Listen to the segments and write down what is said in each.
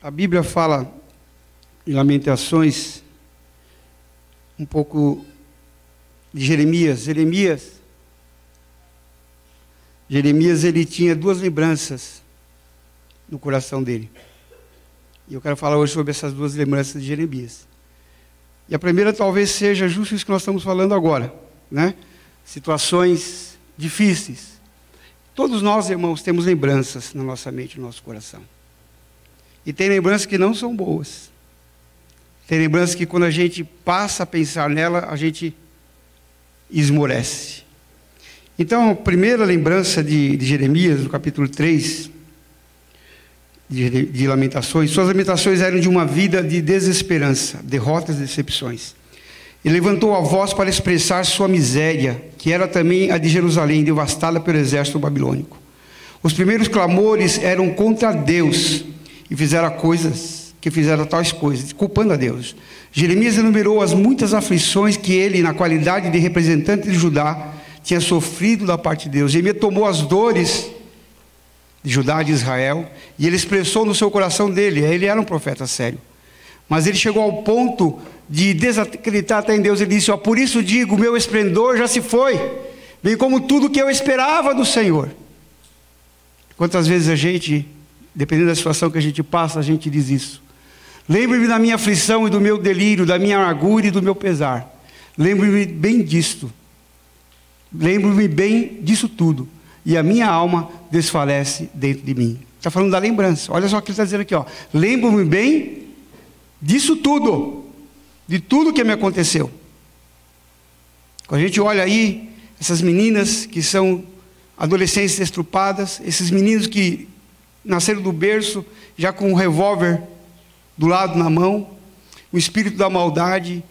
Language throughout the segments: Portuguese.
A Bíblia fala em Lamentações um pouco de Jeremias. Jeremias ele tinha duas lembranças no coração dele. E eu quero falar hoje sobre essas duas lembranças de Jeremias. E a primeira talvez seja justo isso que nós estamos falando agora, né? Situações difíceis. Todos nós, irmãos, temos lembranças na nossa mente, no nosso coração. E tem lembranças que não são boas. Tem lembranças que quando a gente passa a pensar nela, a gente esmorece. Então, a primeira lembrança de Jeremias, no capítulo 3, de Lamentações, suas lamentações eram de uma vida de desesperança, derrotas e decepções. Ele levantou a voz para expressar sua miséria, que era também a de Jerusalém, devastada pelo exército babilônico. Os primeiros clamores eram contra Deus, e fizeram tais coisas, culpando a Deus. Jeremias enumerou as muitas aflições que ele, na qualidade de representante de Judá, tinha sofrido da parte de Deus. Jeremias tomou as dores de Judá, de Israel, e ele expressou no seu coração dele. Ele era um profeta sério, mas ele chegou ao ponto de desacreditar até em Deus. Ele disse: por isso digo, meu esplendor já se foi, bem como tudo que eu esperava do Senhor. Quantas vezes a gente, dependendo da situação que a gente passa, a gente diz isso. Lembre-me da minha aflição e do meu delírio, da minha amargura e do meu pesar. Lembre-me bem disto. Lembre-me bem disso tudo. E a minha alma desfalece dentro de mim. Está falando da lembrança. Olha só o que ele está dizendo aqui. Lembro-me bem disso tudo. De tudo que me aconteceu. Quando a gente olha aí, essas meninas que são adolescentes estrupadas, esses meninos que nasceram do berço, já com um revólver do lado na mão, o espírito da maldade,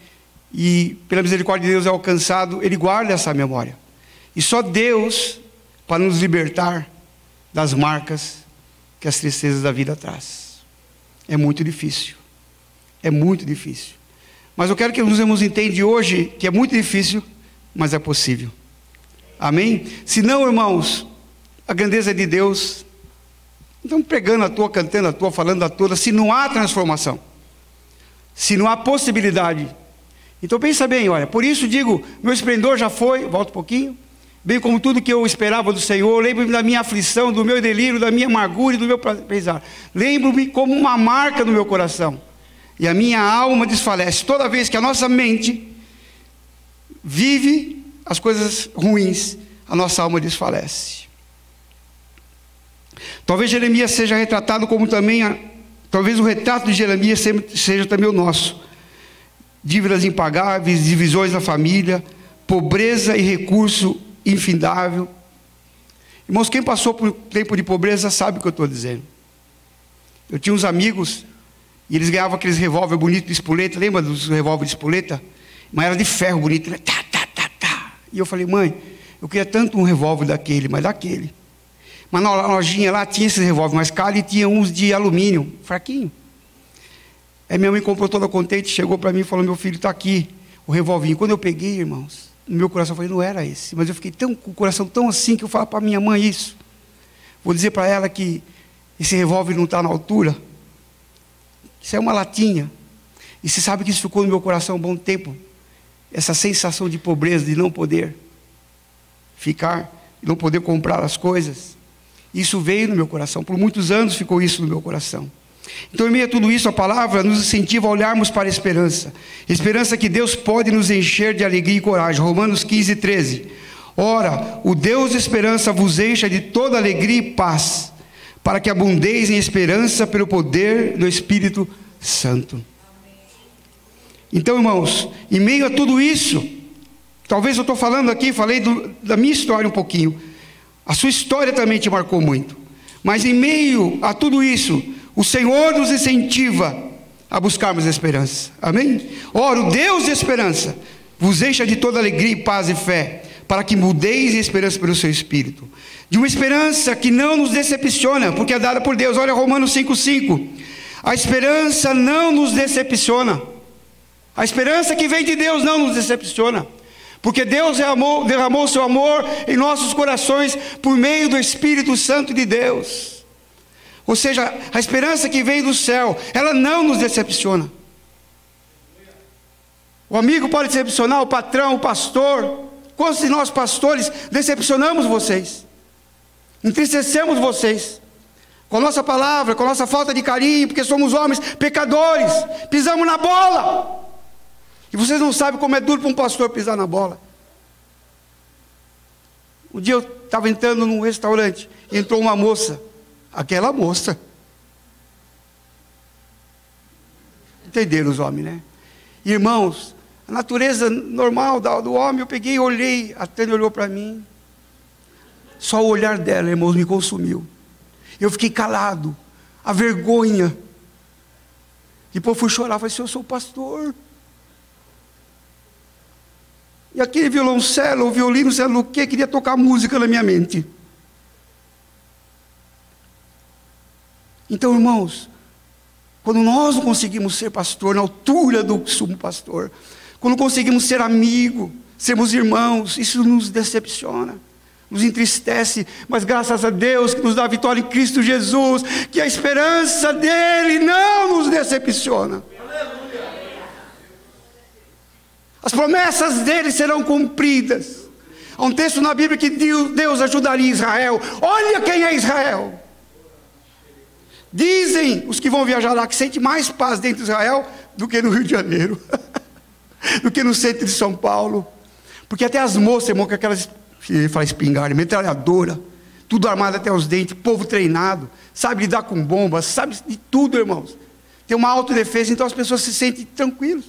e pela misericórdia de Deus é alcançado, ele guarda essa memória. E só Deus para nos libertar das marcas que as tristezas da vida traz. É muito difícil. É muito difícil. Mas eu quero que os irmãos entendam hoje que é muito difícil, mas é possível. Amém? Se não, irmãos, a grandeza de Deus, então pregando à toa, cantando à toa, falando à toa, se não há transformação, se não há possibilidade. Então pensa bem, olha, por isso digo, meu esplendor já foi, volta um pouquinho, bem como tudo que eu esperava do Senhor. Lembro-me da minha aflição, do meu delírio, da minha amargura e do meu pesar. Lembro-me como uma marca no meu coração, e a minha alma desfalece. Toda vez que a nossa mente vive as coisas ruins, a nossa alma desfalece. Talvez Jeremias seja retratado como também, talvez o retrato de Jeremias seja também o nosso. Dívidas impagáveis, divisões na família, pobreza e recurso infindável. Irmãos, quem passou por tempo de pobreza sabe o que eu estou dizendo. Eu tinha uns amigos, e eles ganhavam aqueles revólver bonito de espoleta. Lembra dos revólveres de espoleta? Mas era de ferro bonito, né? Tá. E eu falei: mãe, eu queria tanto um revólver daquele, mas daquele. Mas na lojinha lá tinha esses revólveres mais caros, e tinha uns de alumínio, fraquinho. Aí minha mãe comprou toda contente, chegou para mim e falou: meu filho, está aqui o revólvinho. Quando eu peguei, irmãos, no meu coração eu falei: não era esse. Mas eu fiquei com o coração tão assim, que eu falo para minha mãe isso. Vou dizer para ela que esse revólver não está na altura. Isso é uma latinha. E você sabe que isso ficou no meu coração um bom tempo. Essa sensação de pobreza, de não poder ficar, não poder comprar as coisas. Isso veio no meu coração. Por muitos anos ficou isso no meu coração. Então, em meio a tudo isso, a palavra nos incentiva a olharmos para a esperança. Esperança que Deus pode nos encher de alegria e coragem. Romanos 15, 13. Ora, o Deus de esperança vos encha de toda alegria e paz, para que abundeis em esperança pelo poder do Espírito Santo. Então, irmãos, em meio a tudo isso, talvez eu estou falando aqui, falei da minha história um pouquinho. A sua história também te marcou muito. Mas em meio a tudo isso, o Senhor nos incentiva a buscarmos a esperança. Amém? Ora, o Deus de esperança vos encha de toda alegria e paz e fé, para que mudeis em esperança pelo seu Espírito. De uma esperança que não nos decepciona, porque é dada por Deus. Olha Romanos 5,5. A esperança não nos decepciona. A esperança que vem de Deus não nos decepciona. Porque Deus derramou o seu amor em nossos corações por meio do Espírito Santo de Deus. Ou seja, a esperança que vem do céu, ela não nos decepciona. O amigo pode decepcionar, o patrão, o pastor. Quantos de nós pastores decepcionamos vocês? Entristecemos vocês com a nossa palavra, com a nossa falta de carinho, porque somos homens pecadores, pisamos na bola. E vocês não sabem como é duro para um pastor pisar na bola. Um dia eu estava entrando num restaurante, entrou uma moça, aquela moça. Entenderam os homens, né? Irmãos, a natureza normal do homem, eu peguei e olhei, até ele olhou para mim. Só o olhar dela, irmãos, me consumiu. Eu fiquei calado, a vergonha. Depois fui chorar, falei assim, eu sou pastor. E aquele violoncelo, o violino, sei lá o que, queria tocar música na minha mente. Então, irmãos, quando nós não conseguimos ser pastor na altura do sumo pastor, quando conseguimos ser amigo, sermos irmãos, isso nos decepciona, nos entristece, mas graças a Deus que nos dá vitória em Cristo Jesus, que a esperança dele não nos decepciona. As promessas dele serão cumpridas. Há um texto na Bíblia que Deus ajudaria Israel. Olha quem é Israel. Dizem os que vão viajar lá que sente mais paz dentro de Israel do que no Rio de Janeiro, do que no centro de São Paulo. Porque até as moças, irmão, com aquelas, fala espingarda, metralhadora, tudo armado até os dentes, povo treinado, sabe lidar com bombas, sabe de tudo, irmãos. Tem uma autodefesa, então as pessoas se sentem tranquilas.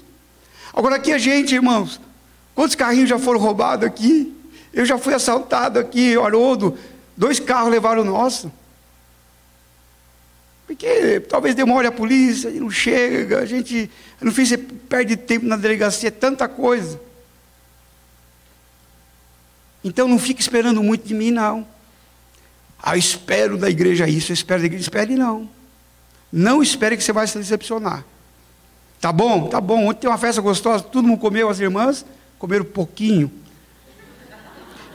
Agora aqui a gente, irmãos, quantos carrinhos já foram roubados aqui? Eu já fui assaltado aqui, em Haroldo, 2 carros levaram o nosso. Porque talvez demore a polícia, e não chega, a gente, no fim você perde tempo na delegacia, é tanta coisa. Então não fique esperando muito de mim, não. Eu espero da igreja isso, eu espero da igreja, espere não. Não espere que você vai se decepcionar. Tá bom? Tá bom. Ontem tem uma festa gostosa, todo mundo comeu, as irmãs comeram pouquinho.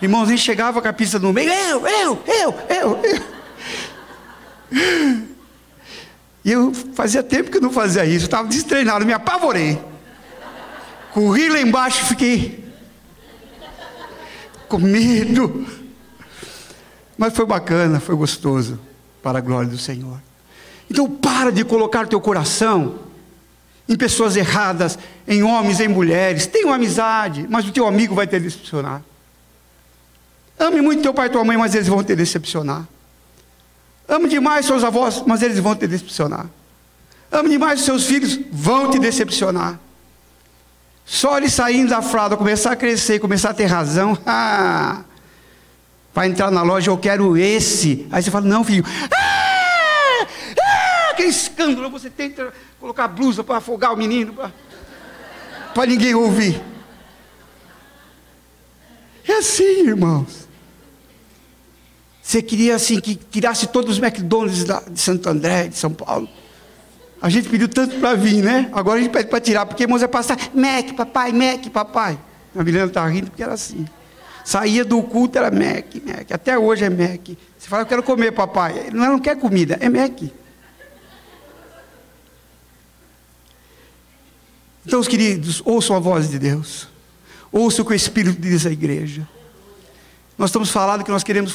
Irmãos, nem chegava com a pizza no meio. Eu. E eu fazia tempo que eu não fazia isso, eu estava destreinado, me apavorei. Corri lá embaixo, fiquei com medo. Mas foi bacana, foi gostoso, para a glória do Senhor. Então para de colocar teu coração em pessoas erradas, em homens, em mulheres. Tenha uma amizade, mas o teu amigo vai te decepcionar. Ame muito teu pai e tua mãe, mas eles vão te decepcionar. Ame demais seus avós, mas eles vão te decepcionar. Ame demais os seus filhos, vão te decepcionar. Só ele saindo da fralda, começar a crescer, começar a ter razão, vai entrar na loja, eu quero esse. Aí você fala, não filho, aquele escândalo, você tenta colocar a blusa para afogar o menino, para ninguém ouvir. É assim, irmãos. Você queria assim, que tirasse todos os McDonald's de Santo André, de São Paulo. A gente pediu tanto para vir, né? Agora a gente pede para tirar, porque irmãos é passar, Mac, papai. A Milena está rindo porque era assim. Saía do culto, era Mac. Até hoje é Mac. Você fala, eu quero comer, papai. Ele não quer comida, é Mac. Então, os queridos, ouçam a voz de Deus. Ouçam o que o Espírito diz à igreja. Nós estamos falando que nós queremos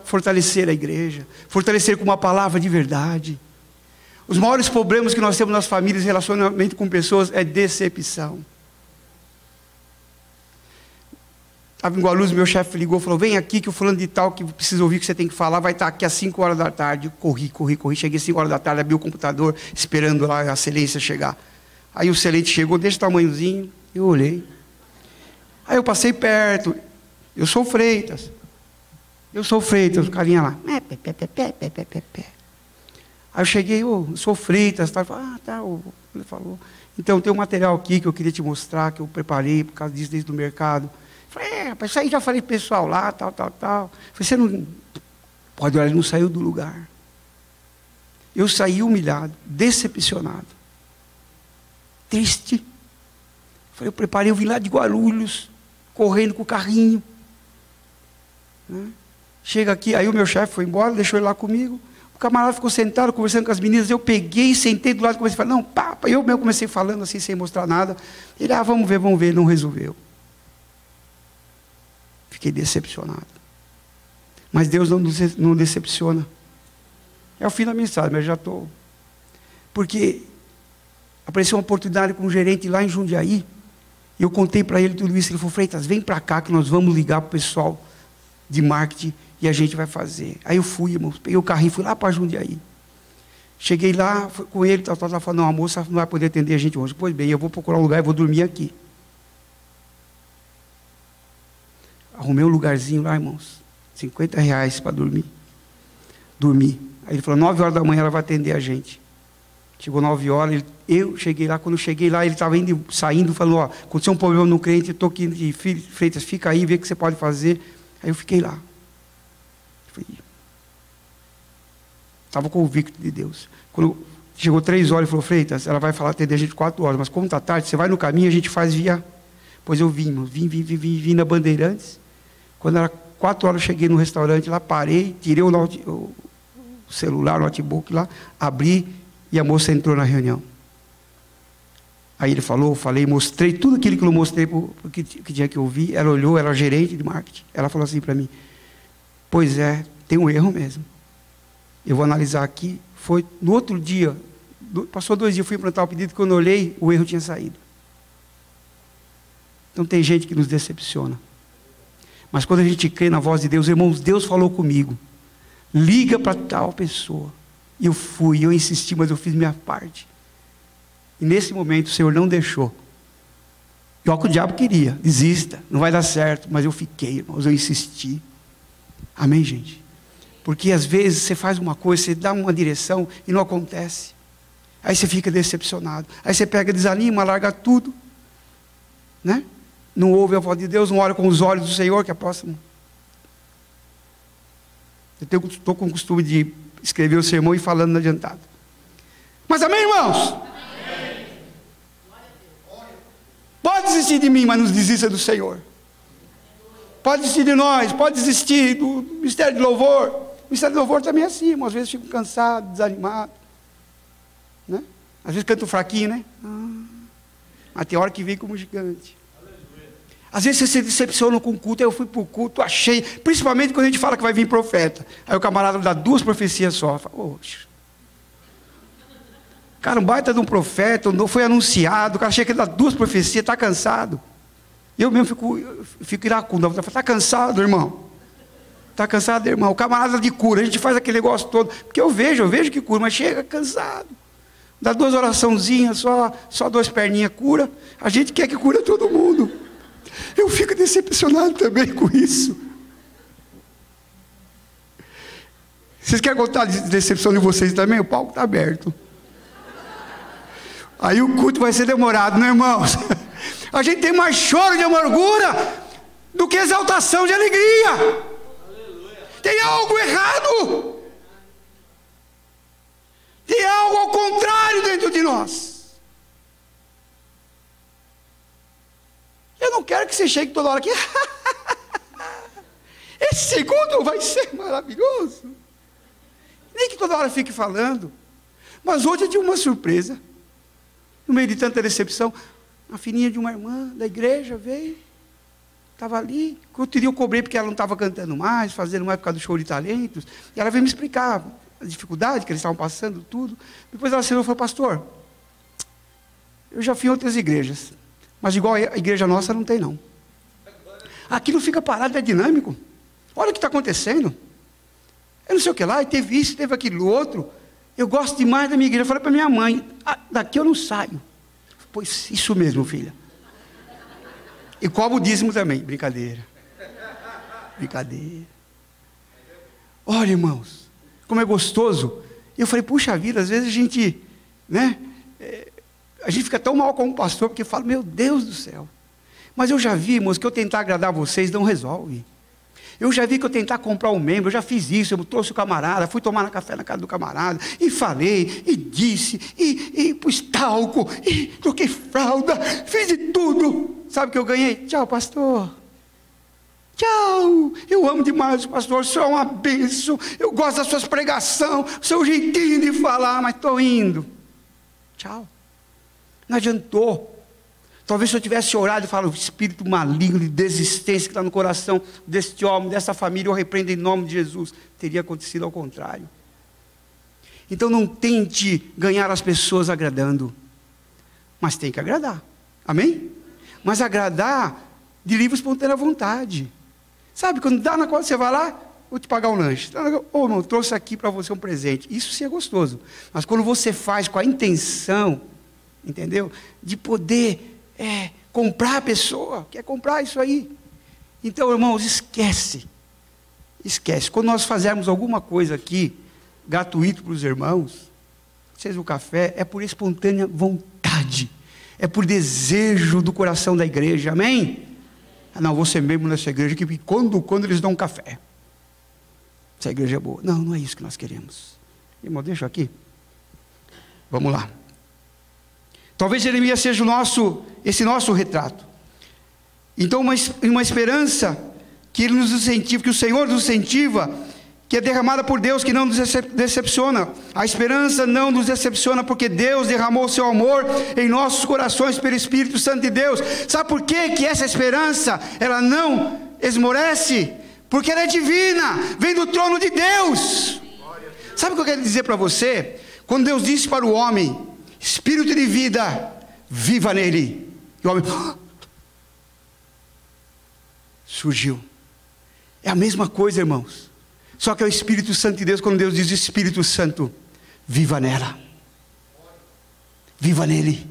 fortalecer a igreja, fortalecer com uma palavra de verdade. Os maiores problemas que nós temos nas famílias, relacionamento com pessoas, é decepção. Estava em Guarulhos, meu chefe ligou e falou, vem aqui que o fulano de tal que precisa ouvir o que você tem que falar, vai estar aqui às 5 horas da tarde. Corri, cheguei às 5 horas da tarde, abri o computador, esperando lá a excelência chegar. Aí o excelente chegou desse tamanhozinho, eu olhei. Aí eu passei perto, eu sou Freitas, o carinha lá. Aí eu cheguei, eu sou Freitas, tá? Ele falou, então tem um material aqui que eu queria te mostrar, que eu preparei por causa disso desde o mercado. Falei, rapaz, isso aí já falei pro pessoal lá, tal. Falei, você não pode olhar, ele não saiu do lugar. Eu saí humilhado, decepcionado, triste. Falei, eu vim lá de Guarulhos, correndo com o carrinho. Chega aqui, aí o meu chefe foi embora, deixou ele lá comigo. O camarada ficou sentado, conversando com as meninas, eu peguei, sentei do lado e comecei a falar, não, papa, eu mesmo comecei falando assim, sem mostrar nada. Ele, vamos ver, não resolveu. Fiquei decepcionado. Mas Deus não decepciona. É o fim da mensagem, mas já estou. Porque apareceu uma oportunidade com um gerente lá em Jundiaí, e eu contei para ele tudo isso. Ele falou, Freitas, vem para cá que nós vamos ligar para o pessoal de marketing e a gente vai fazer. Aí eu fui, irmão, peguei o carrinho, fui lá para Jundiaí. Cheguei lá, fui com ele, falando, não, a moça não vai poder atender a gente hoje. Pois bem, eu vou procurar um lugar e vou dormir aqui. Arrumei um lugarzinho lá, irmãos, R$50 para dormir. Dormi. Aí ele falou, 9 horas da manhã ela vai atender a gente. Chegou 9 horas, eu cheguei lá, quando eu cheguei lá, ele estava saindo, falou, aconteceu um problema no cliente, eu estou aqui, Freitas, fica aí, vê o que você pode fazer. Aí eu fiquei lá. Estava convicto de Deus. Quando chegou 3 horas, ele falou, Freitas, ela vai falar atender a gente 4 horas, mas como está tarde, você vai no caminho, a gente faz via... Pois eu vim na Bandeirantes. Quando era 4 horas, eu cheguei no restaurante lá, parei, tirei o celular, o notebook lá, abri e a moça entrou na reunião. Aí ele falei, mostrei tudo aquilo que eu mostrei que tinha que ouvir. Ela olhou, era gerente de marketing. Ela falou assim para mim, pois é, tem um erro mesmo. Eu vou analisar aqui. Foi no outro dia, passou 2 dias, fui implantar o pedido, quando eu olhei, o erro tinha saído. Então tem gente que nos decepciona. Mas quando a gente crê na voz de Deus, irmãos, Deus falou comigo, liga para tal pessoa. E eu fui, eu insisti, mas eu fiz minha parte. E nesse momento o Senhor não deixou. E olha que o diabo queria, desista, não vai dar certo. Mas eu fiquei, irmãos, eu insisti. Amém, gente? Porque às vezes você faz uma coisa, você dá uma direção e não acontece. Aí você fica decepcionado. Aí você pega, desanima, larga tudo. Né? Não ouve a voz de Deus, não olha com os olhos do Senhor, que é próximo. Eu estou com o costume de escrever o sermão e falando no adiantado. Mas amém, irmãos? Amém. Pode desistir de mim, mas não desista do Senhor. Pode desistir de nós, pode desistir do ministério de louvor. O ministério de louvor também é assim, irmão. Às vezes fico cansado, desanimado. Né? Às vezes canto fraquinho, né? Mas tem hora que vem como gigante. Às vezes você se decepciona com o culto. Eu fui para o culto, achei, principalmente quando a gente fala que vai vir profeta. Aí o camarada dá 2 profecias só. Fala, oxe. Cara, um baita de um profeta, não foi anunciado, o cara chega a dar 2 profecias, está cansado. Eu mesmo fico iracundo. Está cansado, irmão? Está cansado, irmão? O camarada de cura, a gente faz aquele negócio todo. Porque eu vejo que cura, mas chega cansado. Dá 2 oraçãozinhas, só 2 perninhas cura. A gente quer que cura todo mundo. Eu fico decepcionado também com isso. Vocês querem contar de decepção de vocês também? O palco está aberto. Aí o culto vai ser demorado, né, irmãos? A gente tem mais choro de amargura do que exaltação de alegria. Aleluia. Tem algo errado. Tem algo ao contrário dentro de nós. Eu não quero que você chegue toda hora aqui. Esse segundo vai ser maravilhoso. Nem que toda hora fique falando. Mas hoje eu tive uma surpresa. No meio de tanta decepção, a filhinha de uma irmã da igreja veio. Estava ali. Outro dia eu cobrei porque ela não estava cantando mais, fazendo mais por causa do show de talentos. E ela veio me explicar a dificuldade que eles estavam passando, tudo. Depois ela assinou e falou, pastor, eu já fui em outras igrejas. Mas igual a igreja nossa não tem não. Aquilo fica parado, é dinâmico. Olha o que está acontecendo. Eu não sei o que lá, e teve isso, teve aquilo outro. Eu gosto demais da minha igreja. Eu falei para minha mãe, daqui eu não saio. Pois isso mesmo, filha. E cobro o dízimo também. Brincadeira. Brincadeira. Olha, irmãos, como é gostoso. E eu falei, puxa vida, às vezes a gente, né? A gente fica tão mal como pastor, porque fala, meu Deus do céu. Mas eu já vi, irmãos, que eu tentar agradar vocês não resolve. Eu já vi que eu tentar comprar um membro, eu já fiz isso, eu trouxe o camarada, fui tomar café na casa do camarada, e falei, e disse, e pus talco, e troquei fralda, fiz de tudo. Sabe o que eu ganhei? Tchau, pastor. Tchau, eu amo demais o pastor, o senhor é uma bênção, eu gosto das suas pregações, o seu jeitinho de falar, mas estou indo. Tchau. Não adiantou. Talvez se eu tivesse orado e falado, o espírito maligno de desistência que está no coração deste homem, dessa família, eu repreendo em nome de Jesus, teria acontecido ao contrário. Então não tente ganhar as pessoas agradando, mas tem que agradar, amém? Mas agradar de livre e espontânea vontade. Sabe, quando dá na qual você vai lá, vou te pagar um lanche. Ô, irmão, trouxe aqui para você um presente. Isso sim é gostoso. Mas quando você faz com a intenção, entendeu? De poder comprar a pessoa, quer comprar isso aí. Então, irmãos, esquece. Quando nós fazermos alguma coisa aqui, gratuito para os irmãos, seja o café, é por espontânea vontade. É por desejo do coração da igreja, amém? Não, vou ser membro dessa igreja que quando eles dão um café, essa igreja é boa. Não é isso que nós queremos. Irmão, deixa aqui. Vamos lá. Talvez Jeremias seja esse nosso retrato. Então uma esperança que ele nos incentiva, que o Senhor nos incentiva, que é derramada por Deus, que não nos decepciona. A esperança não nos decepciona, porque Deus derramou o seu amor em nossos corações pelo Espírito Santo de Deus. Sabe por que essa esperança, ela não esmorece? Porque ela é divina, vem do trono de Deus. Sabe o que eu quero dizer para você? Quando Deus disse para o homem, espírito de vida, viva nele, e o homem surgiu. É a mesma coisa, irmãos. Só que é o Espírito Santo de Deus. Quando Deus diz Espírito Santo, viva nela, viva nele,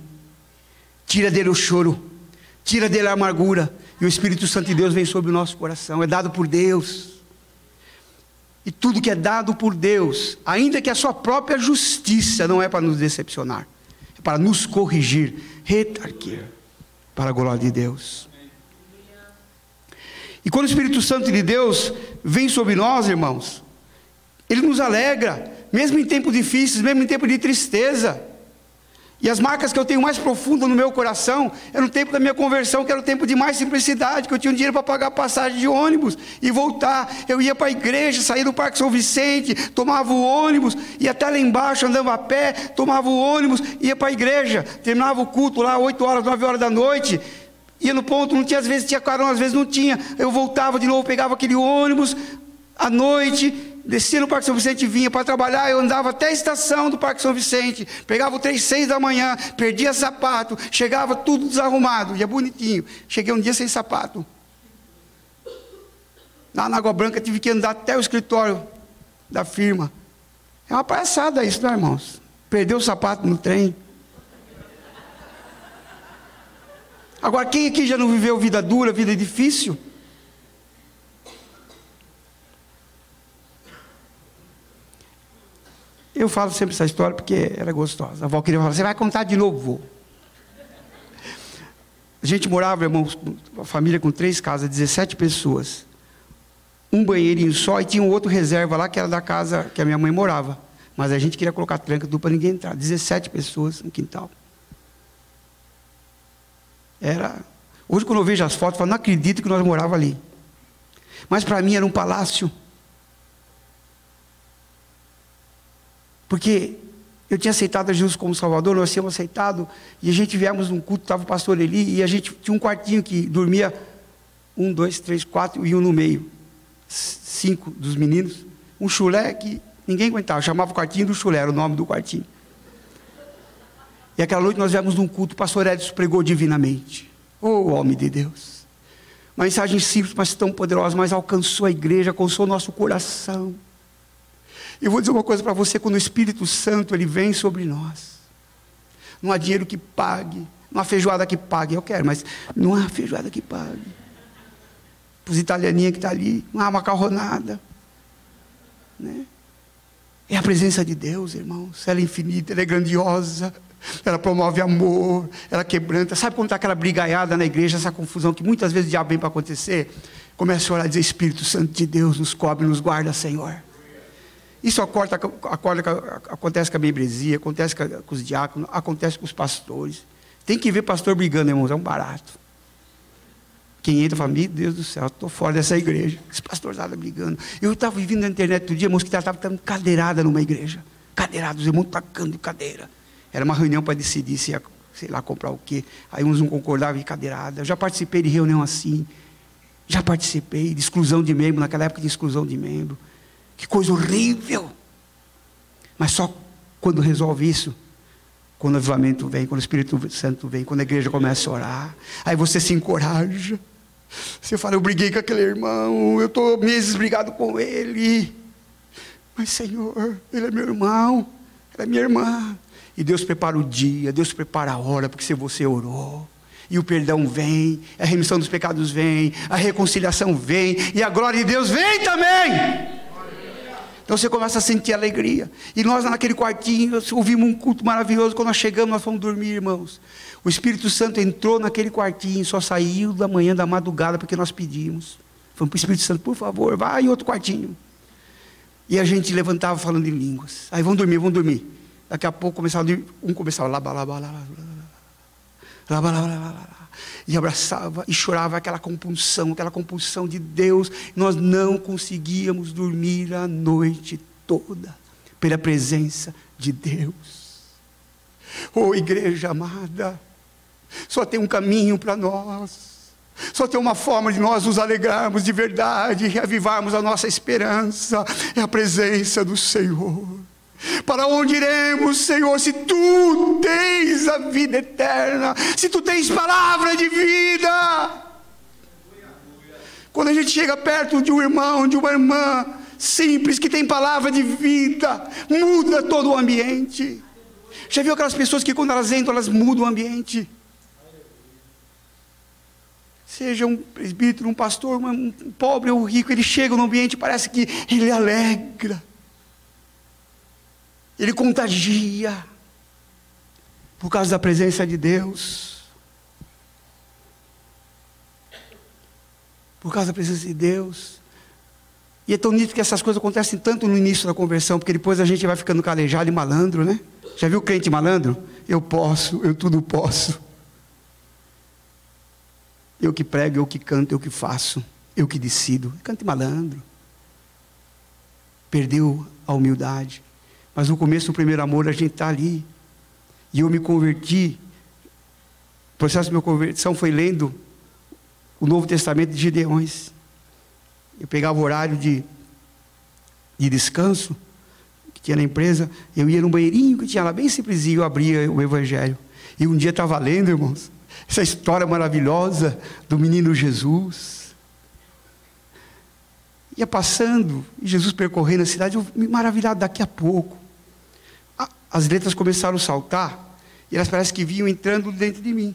tira dele o choro, tira dele a amargura, e o Espírito Santo de Deus vem sobre o nosso coração. É dado por Deus, e tudo que é dado por Deus, ainda que a sua própria justiça, não é para nos decepcionar, é para nos corrigir, redarguir, para a glória de Deus. E quando o Espírito Santo de Deus vem sobre nós, irmãos, ele nos alegra, mesmo em tempos difíceis, mesmo em tempos de tristeza. E as marcas que eu tenho mais profundas no meu coração é no tempo da minha conversão, que era o tempo de mais simplicidade, que eu tinha dinheiro para pagar a passagem de ônibus e voltar. Eu ia para a igreja, saía do Parque São Vicente, tomava o ônibus, ia até lá embaixo, andava a pé, tomava o ônibus, ia para a igreja, terminava o culto lá 8 horas, 9 horas da noite, ia no ponto, não tinha, às vezes tinha carona, às vezes não tinha, eu voltava de novo, pegava aquele ônibus, à noite, descia no Parque São Vicente e vinha para trabalhar. Eu andava até a estação do Parque São Vicente, pegava o 3, 6 da manhã, perdia sapato, chegava tudo desarrumado, ia bonitinho, cheguei um dia sem sapato, lá na Água Branca, tive que andar até o escritório da firma. É uma palhaçada isso, não é, irmãos? Perdeu o sapato no trem. Agora, quem aqui já não viveu vida dura, vida difícil? Eu falo sempre essa história porque era gostosa. A avó queria falar, você vai contar de novo, vô? A gente morava, irmãos, uma família com 3 casas, 17 pessoas. Um banheirinho só, e tinha um outro reserva lá, que era da casa que a minha mãe morava. Mas a gente queria colocar tranca dupla para ninguém entrar. 17 pessoas no quintal. Hoje, quando eu vejo as fotos, eu falo, não acredito que nós morávamos ali. Mas para mim era um palácio. Porque eu tinha aceitado a Jesus como Salvador, nós tínhamos aceitado, e a gente viemos num culto, estava o pastor Eli, e a gente tinha um quartinho que dormia 1, 2, 3, 4 e um no meio. 5 dos meninos. Um chulé que ninguém aguentava, chamava o quartinho do chulé, era o nome do quartinho. E aquela noite nós viemos num culto, o pastor Edson pregou divinamente. Oh, homem de Deus. Uma mensagem simples, mas tão poderosa, mas alcançou a igreja, alcançou o nosso coração. Eu vou dizer uma coisa para você, quando o Espírito Santo ele vem sobre nós, não há dinheiro que pague, não há feijoada que pague, eu quero, mas não há feijoada que pague. Para os italianinhos que estão ali, não há macarronada, né? É a presença de Deus, irmãos, ela é infinita, ela é grandiosa, ela promove amor, ela quebranta. Sabe quando está aquela brigaiada na igreja, essa confusão que muitas vezes o diabo vem para acontecer? Começa a orar e dizer, Espírito Santo de Deus, nos cobre, nos guarda, Senhor. Isso acontece com a membresia, acontece com os diáconos, acontece com os pastores. Tem que ver pastor brigando, irmãos, é um barato. Quem entra fala, meu Deus do céu, estou fora dessa igreja. Esse pastor estava brigando. Eu estava vivendo na internet outro dia, irmãos, que estava tendo cadeirada numa igreja. Cadeirada, os irmãos tacando cadeira. Era uma reunião para decidir se ia, sei lá, comprar o quê. Aí uns não concordavam em cadeirada. Eu já participei de reunião assim. Já participei de exclusão de membro, naquela época de exclusão de membro. Que coisa horrível. Mas só quando resolve isso, quando o avivamento vem, quando o Espírito Santo vem, quando a igreja começa a orar, aí você se encoraja. Você fala, eu briguei com aquele irmão, eu estou meses brigado com ele. Mas Senhor, ele é meu irmão, ela é minha irmã. E Deus prepara o dia, Deus prepara a hora, porque se você orou, e o perdão vem, a remissão dos pecados vem, a reconciliação vem, e a glória de Deus vem também. Então você começa a sentir alegria. E nós naquele quartinho, ouvimos um culto maravilhoso. Quando nós chegamos, nós fomos dormir, irmãos. O Espírito Santo entrou naquele quartinho, só saiu da manhã, da madrugada, porque nós pedimos. Falamos para o Espírito Santo, por favor, vai em outro quartinho. E a gente levantava falando em línguas. Aí vamos dormir, vamos dormir. Daqui a pouco começava a dormir, um começava lá, e abraçava e chorava aquela compulsão de Deus. Nós não conseguíamos dormir a noite toda pela presença de Deus. Oh, igreja amada, só tem um caminho para nós. Só tem uma forma de nós nos alegrarmos de verdade e reavivarmos a nossa esperança. É a presença do Senhor. Para onde iremos, Senhor, se Tu tens a vida eterna, se Tu tens palavra de vida? Quando a gente chega perto de um irmão, de uma irmã simples, que tem palavra de vida, muda todo o ambiente. Já viu aquelas pessoas que quando elas entram, elas mudam o ambiente? Seja um presbítero, um pastor, um pobre ou rico, ele chega no ambiente e parece que ele alegra. Ele contagia, por causa da presença de Deus. Por causa da presença de Deus. E é tão nítido que essas coisas acontecem tanto no início da conversão, porque depois a gente vai ficando calejado e malandro, né? Já viu crente malandro? Eu posso, eu tudo posso. Eu que prego, eu que canto, eu que faço, eu que decido. Cante malandro. Perdeu a humildade. Mas no começo do primeiro amor a gente está ali. E eu me converti. O processo de minha conversão foi lendo o Novo Testamento de Gideões. Eu pegava o horário de descanso que tinha na empresa. Eu ia num banheirinho que tinha lá, bem simplesinho. Eu abria o Evangelho. E um dia estava lendo, irmãos, essa história maravilhosa do menino Jesus. Ia passando, e Jesus percorrendo a cidade, eu me maravilhado daqui a pouco. As letras começaram a saltar, e elas parecem que vinham entrando dentro de mim.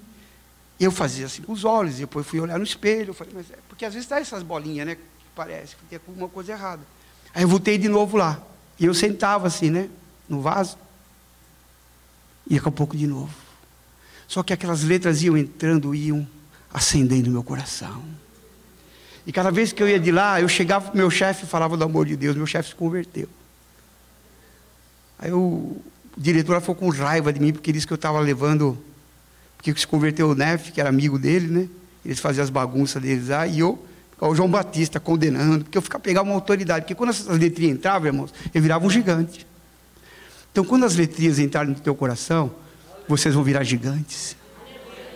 E eu fazia assim com os olhos, e depois fui olhar no espelho, eu falei, mas porque às vezes dá essas bolinhas, né, que parece que tem alguma coisa errada. Aí eu voltei de novo lá, e eu sentava assim, né, no vaso, e daqui a pouco de novo. Só que aquelas letras iam entrando, iam acendendo o meu coração. E cada vez que eu ia de lá, eu chegava para o meu chefe e falava do amor de Deus. Meu chefe se converteu. Aí o diretor ficou com raiva de mim, porque disse que eu estava levando... Porque se converteu o Nef, que era amigo dele, né? Eles faziam as bagunças deles lá, e eu, o João Batista, condenando, porque eu pegava uma autoridade. Porque quando essas letrinhas entravam, irmãos, eu virava um gigante. Então, quando as letrinhas entrarem no teu coração, vocês vão virar gigantes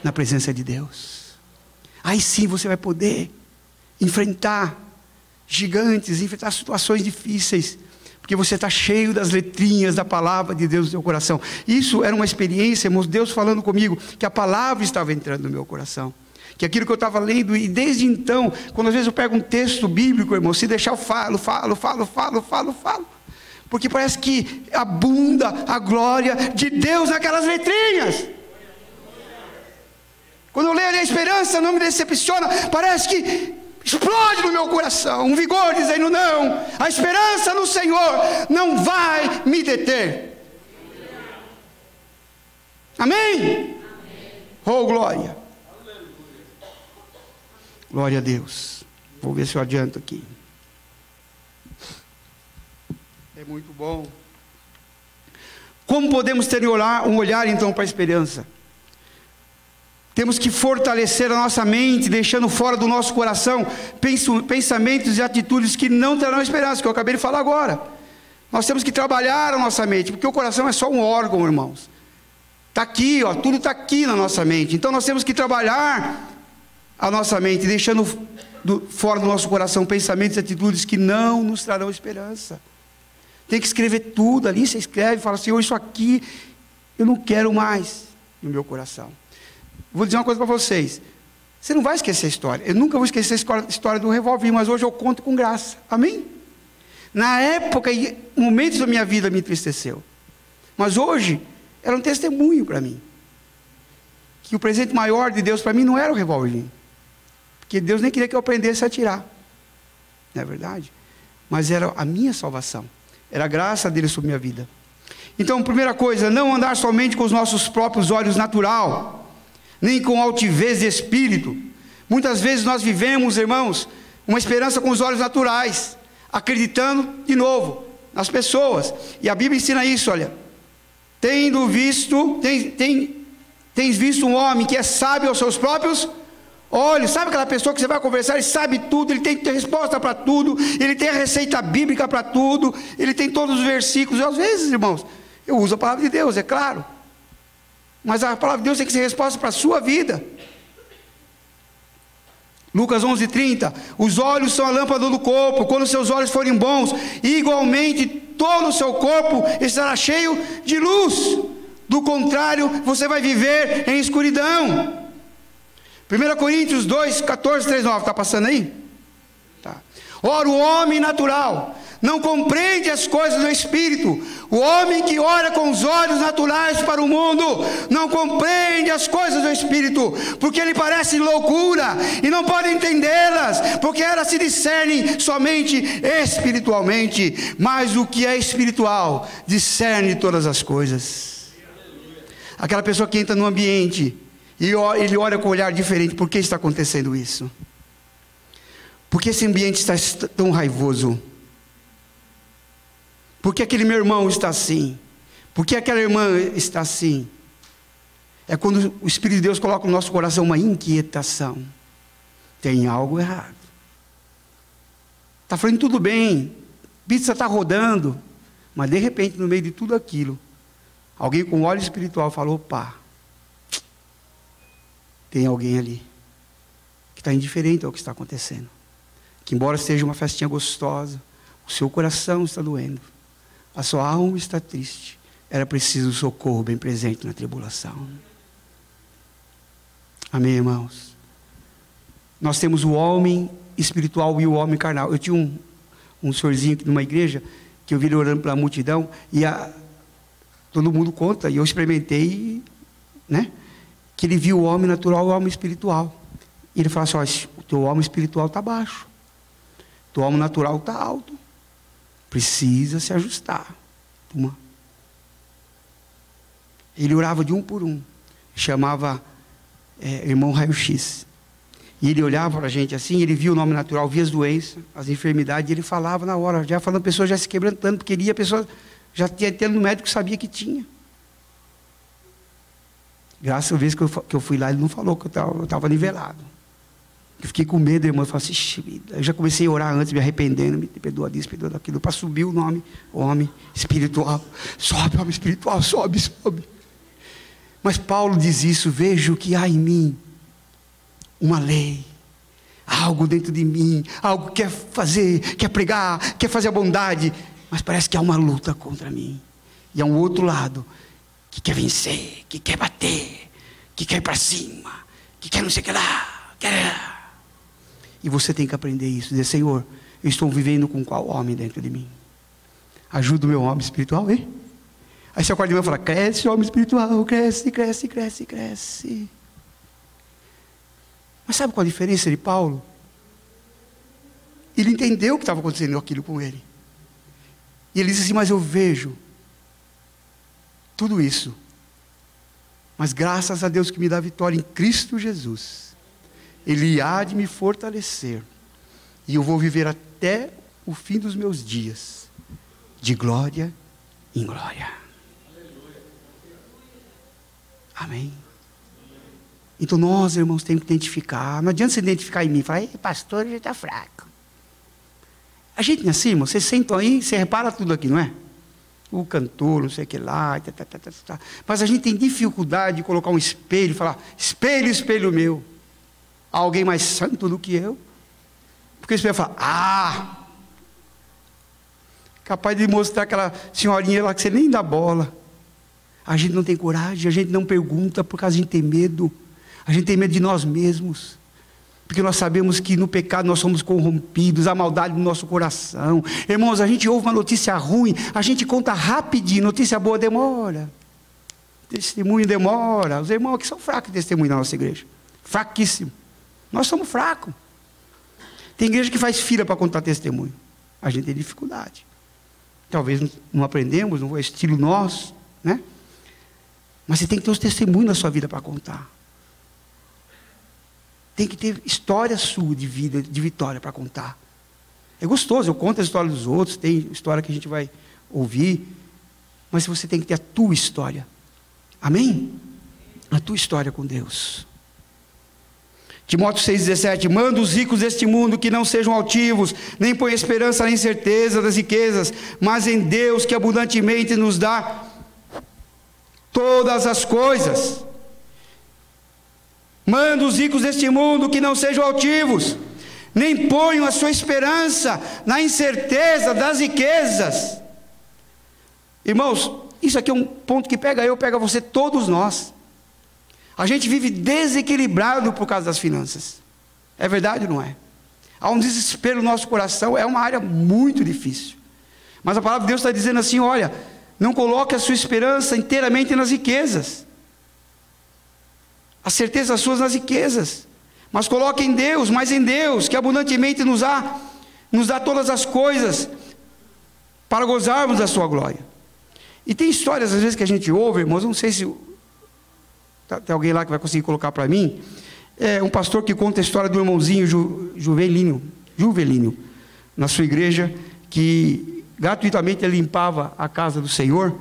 na presença de Deus. Aí sim você vai poder enfrentar gigantes, enfrentar situações difíceis, porque você está cheio das letrinhas da palavra de Deus no seu coração. Isso era uma experiência, irmãos, Deus falando comigo, que a palavra estava entrando no meu coração, que aquilo que eu estava lendo, e desde então, quando às vezes eu pego um texto bíblico, irmão, se deixar eu falo, porque parece que abunda a glória de Deus naquelas letrinhas. Quando eu leio a esperança, não me decepciona, parece que explode no meu coração, um vigor dizendo não, a esperança no Senhor não vai me deter. Amém? Oh, glória. Glória a Deus. Vou ver se eu adianto aqui. É muito bom. Como podemos ter um olhar então para a esperança? Temos que fortalecer a nossa mente, deixando fora do nosso coração pensamentos e atitudes que não terão esperança, que eu acabei de falar agora. Nós temos que trabalhar a nossa mente, porque o coração é só um órgão, irmãos. Está aqui, ó, tudo está aqui na nossa mente. Então nós temos que trabalhar a nossa mente, deixando fora do nosso coração pensamentos e atitudes que não nos trarão esperança. Tem que escrever tudo ali, você escreve e fala: Senhor, isso aqui eu não quero mais no meu coração. Vou dizer uma coisa para vocês, você não vai esquecer a história. Eu nunca vou esquecer a história do revólver, mas hoje eu conto com graça, amém? Na época, momentos da minha vida me entristeceu, mas hoje era um testemunho para mim, que o presente maior de Deus para mim não era o revólver, porque Deus nem queria que eu aprendesse a atirar, não é verdade? Mas era a minha salvação, era a graça dele sobre a minha vida. Então, primeira coisa, não andar somente com os nossos próprios olhos natural, nem com altivez de espírito. Muitas vezes nós vivemos, irmãos, uma esperança com os olhos naturais, acreditando de novo nas pessoas, e a Bíblia ensina isso, olha: tens visto um homem que é sábio aos seus próprios olhos. Sabe aquela pessoa que você vai conversar, ele sabe tudo, ele tem resposta para tudo, ele tem a receita bíblica para tudo, ele tem todos os versículos. E às vezes, irmãos, eu uso a palavra de Deus, é claro, mas a palavra de Deus tem que ser resposta para a sua vida. Lucas 11:30, os olhos são a lâmpada do corpo. Quando seus olhos forem bons, igualmente todo o seu corpo estará cheio de luz. Do contrário, você vai viver em escuridão. 1 Coríntios 2, 14, 3, 9, está passando aí? Tá. Ora, o homem natural não compreende as coisas do Espírito. O homem que olha com os olhos naturais para o mundo não compreende as coisas do Espírito, porque lhe parecem loucura e não pode entendê-las, porque elas se discernem somente espiritualmente. Mas o que é espiritual discerne todas as coisas. Aquela pessoa que entra no ambiente e ele olha com um olhar diferente. Por que está acontecendo isso? Por que esse ambiente está tão raivoso? Por que aquele meu irmão está assim? Por que aquela irmã está assim? É quando o Espírito de Deus coloca no nosso coração uma inquietação. Tem algo errado. Está falando tudo bem, pizza está rodando, mas de repente, no meio de tudo aquilo, alguém com olho espiritual falou: opa, tem alguém ali que está indiferente ao que está acontecendo, que embora seja uma festinha gostosa, o seu coração está doendo, a sua alma está triste, era preciso socorro bem presente na tribulação. Amém, irmãos? Nós temos o homem espiritual e o homem carnal. Eu tinha um senhorzinho aqui numa igreja, que eu vi ele orando para a multidão, e todo mundo conta, e eu experimentei, né, que ele viu o homem natural e o homem espiritual. E ele falou assim: o teu homem espiritual está baixo, o teu homem natural está alto, precisa se ajustar. Ele orava de um por um, chamava irmão raio-x, e ele olhava para a gente assim, ele via o nome natural, via as doenças, as enfermidades, e ele falava na hora, já falando, a pessoa já se quebrantando, porque a pessoa já tinha ido no médico, sabia que tinha. Graças a Deus que eu fui lá, ele não falou que eu estava nivelado. Eu fiquei com medo, irmão. Eu falei assim: eu já comecei a orar antes, me arrependendo, me perdoa disso, perdoa daquilo, para subir o nome, homem espiritual. Sobe, homem espiritual, sobe, sobe. Mas Paulo diz isso: vejo que há em mim uma lei, algo dentro de mim, algo que quer fazer, quer pregar, quer fazer a bondade, mas parece que há uma luta contra mim. E há um outro lado que quer vencer, que quer bater, que quer ir para cima, que quer não sei o que lá, quer. E você tem que aprender isso, dizer: Senhor, eu estou vivendo com qual homem dentro de mim? Ajuda o meu homem espiritual, hein? Aí você acorda de manhã e fala: cresce, homem espiritual, cresce, cresce, cresce, cresce. Mas sabe qual a diferença de Paulo? Ele entendeu o que estava acontecendo aquilo com ele. E ele disse assim: mas eu vejo tudo isso, mas graças a Deus que me dá vitória em Cristo Jesus, Ele há de me fortalecer, e eu vou viver até o fim dos meus dias, de glória em glória. Amém. Então nós, irmãos, temos que identificar. Não adianta você identificar em mim e falar, ei, pastor, ele está fraco. A gente não é assim, irmão. Vocês sentam aí, você repara tudo aqui, não é? O cantor, não sei o que lá. Mas a gente tem dificuldade de colocar um espelho e falar, espelho, espelho meu. Há alguém mais santo do que eu? Porque o espelho fala, capaz de mostrar aquela senhorinha lá que você nem dá bola. A gente não tem coragem, a gente não pergunta porque a gente tem medo. A gente tem medo de nós mesmos. Porque nós sabemos que no pecado nós somos corrompidos, a maldade no nosso coração. Irmãos, a gente ouve uma notícia ruim, a gente conta rapidinho, notícia boa demora. Testemunho demora. Os irmãos aqui são fracos de testemunho na nossa igreja. Fraquíssimo. Nós somos fracos. Tem igreja que faz fila para contar testemunho. A gente tem dificuldade. Talvez não aprendemos, não é estilo nosso, né? Mas você tem que ter os testemunhos na sua vida para contar. Tem que ter história sua de vida, de vitória para contar. É gostoso, eu conto a história dos outros, tem história que a gente vai ouvir, mas você tem que ter a tua história. Amém? A tua história com Deus. Timóteo 6,17, manda os ricos deste mundo que não sejam altivos, nem põe esperança na incerteza das riquezas, mas em Deus que abundantemente nos dá todas as coisas. Manda os ricos deste mundo que não sejam altivos, nem ponham a sua esperança na incerteza das riquezas. Irmãos, isso aqui é um ponto que pega eu, pega você, todos nós. A gente vive desequilibrado por causa das finanças. É verdade ou não é? Há um desespero no nosso coração, é uma área muito difícil. Mas a palavra de Deus está dizendo assim, olha, não coloque a sua esperança inteiramente nas riquezas. A certeza suas nas riquezas. Mas coloque em Deus, mas em Deus, que abundantemente nos dá todas as coisas para gozarmos da sua glória. E tem histórias às vezes que a gente ouve, irmãos, não sei se tem alguém lá que vai conseguir colocar para mim. É um pastor que conta a história do irmãozinho Juvelino, na sua igreja, que gratuitamente ele limpava a casa do Senhor.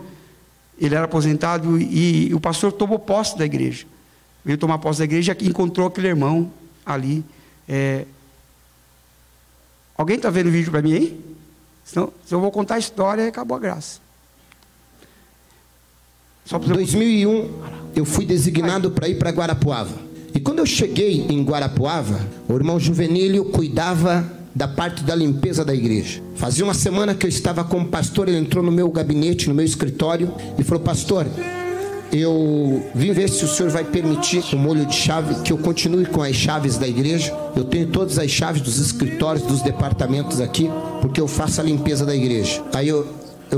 Ele era aposentado e o pastor tomou posse da igreja. Veio tomar posse da igreja e encontrou aquele irmão ali. Alguém está vendo o vídeo para mim aí? Senão, se eu vou contar a história, acabou a graça. Em 2001, eu fui designado para ir para Guarapuava. E quando eu cheguei em Guarapuava, o irmão Juvenílio cuidava da parte da limpeza da igreja. Fazia uma semana que eu estava como pastor, ele entrou no meu gabinete, no meu escritório, e falou, pastor, eu vim ver se o senhor vai permitir o molho de chave, que eu continue com as chaves da igreja. Eu tenho todas as chaves dos escritórios, dos departamentos aqui, porque eu faço a limpeza da igreja. Aí eu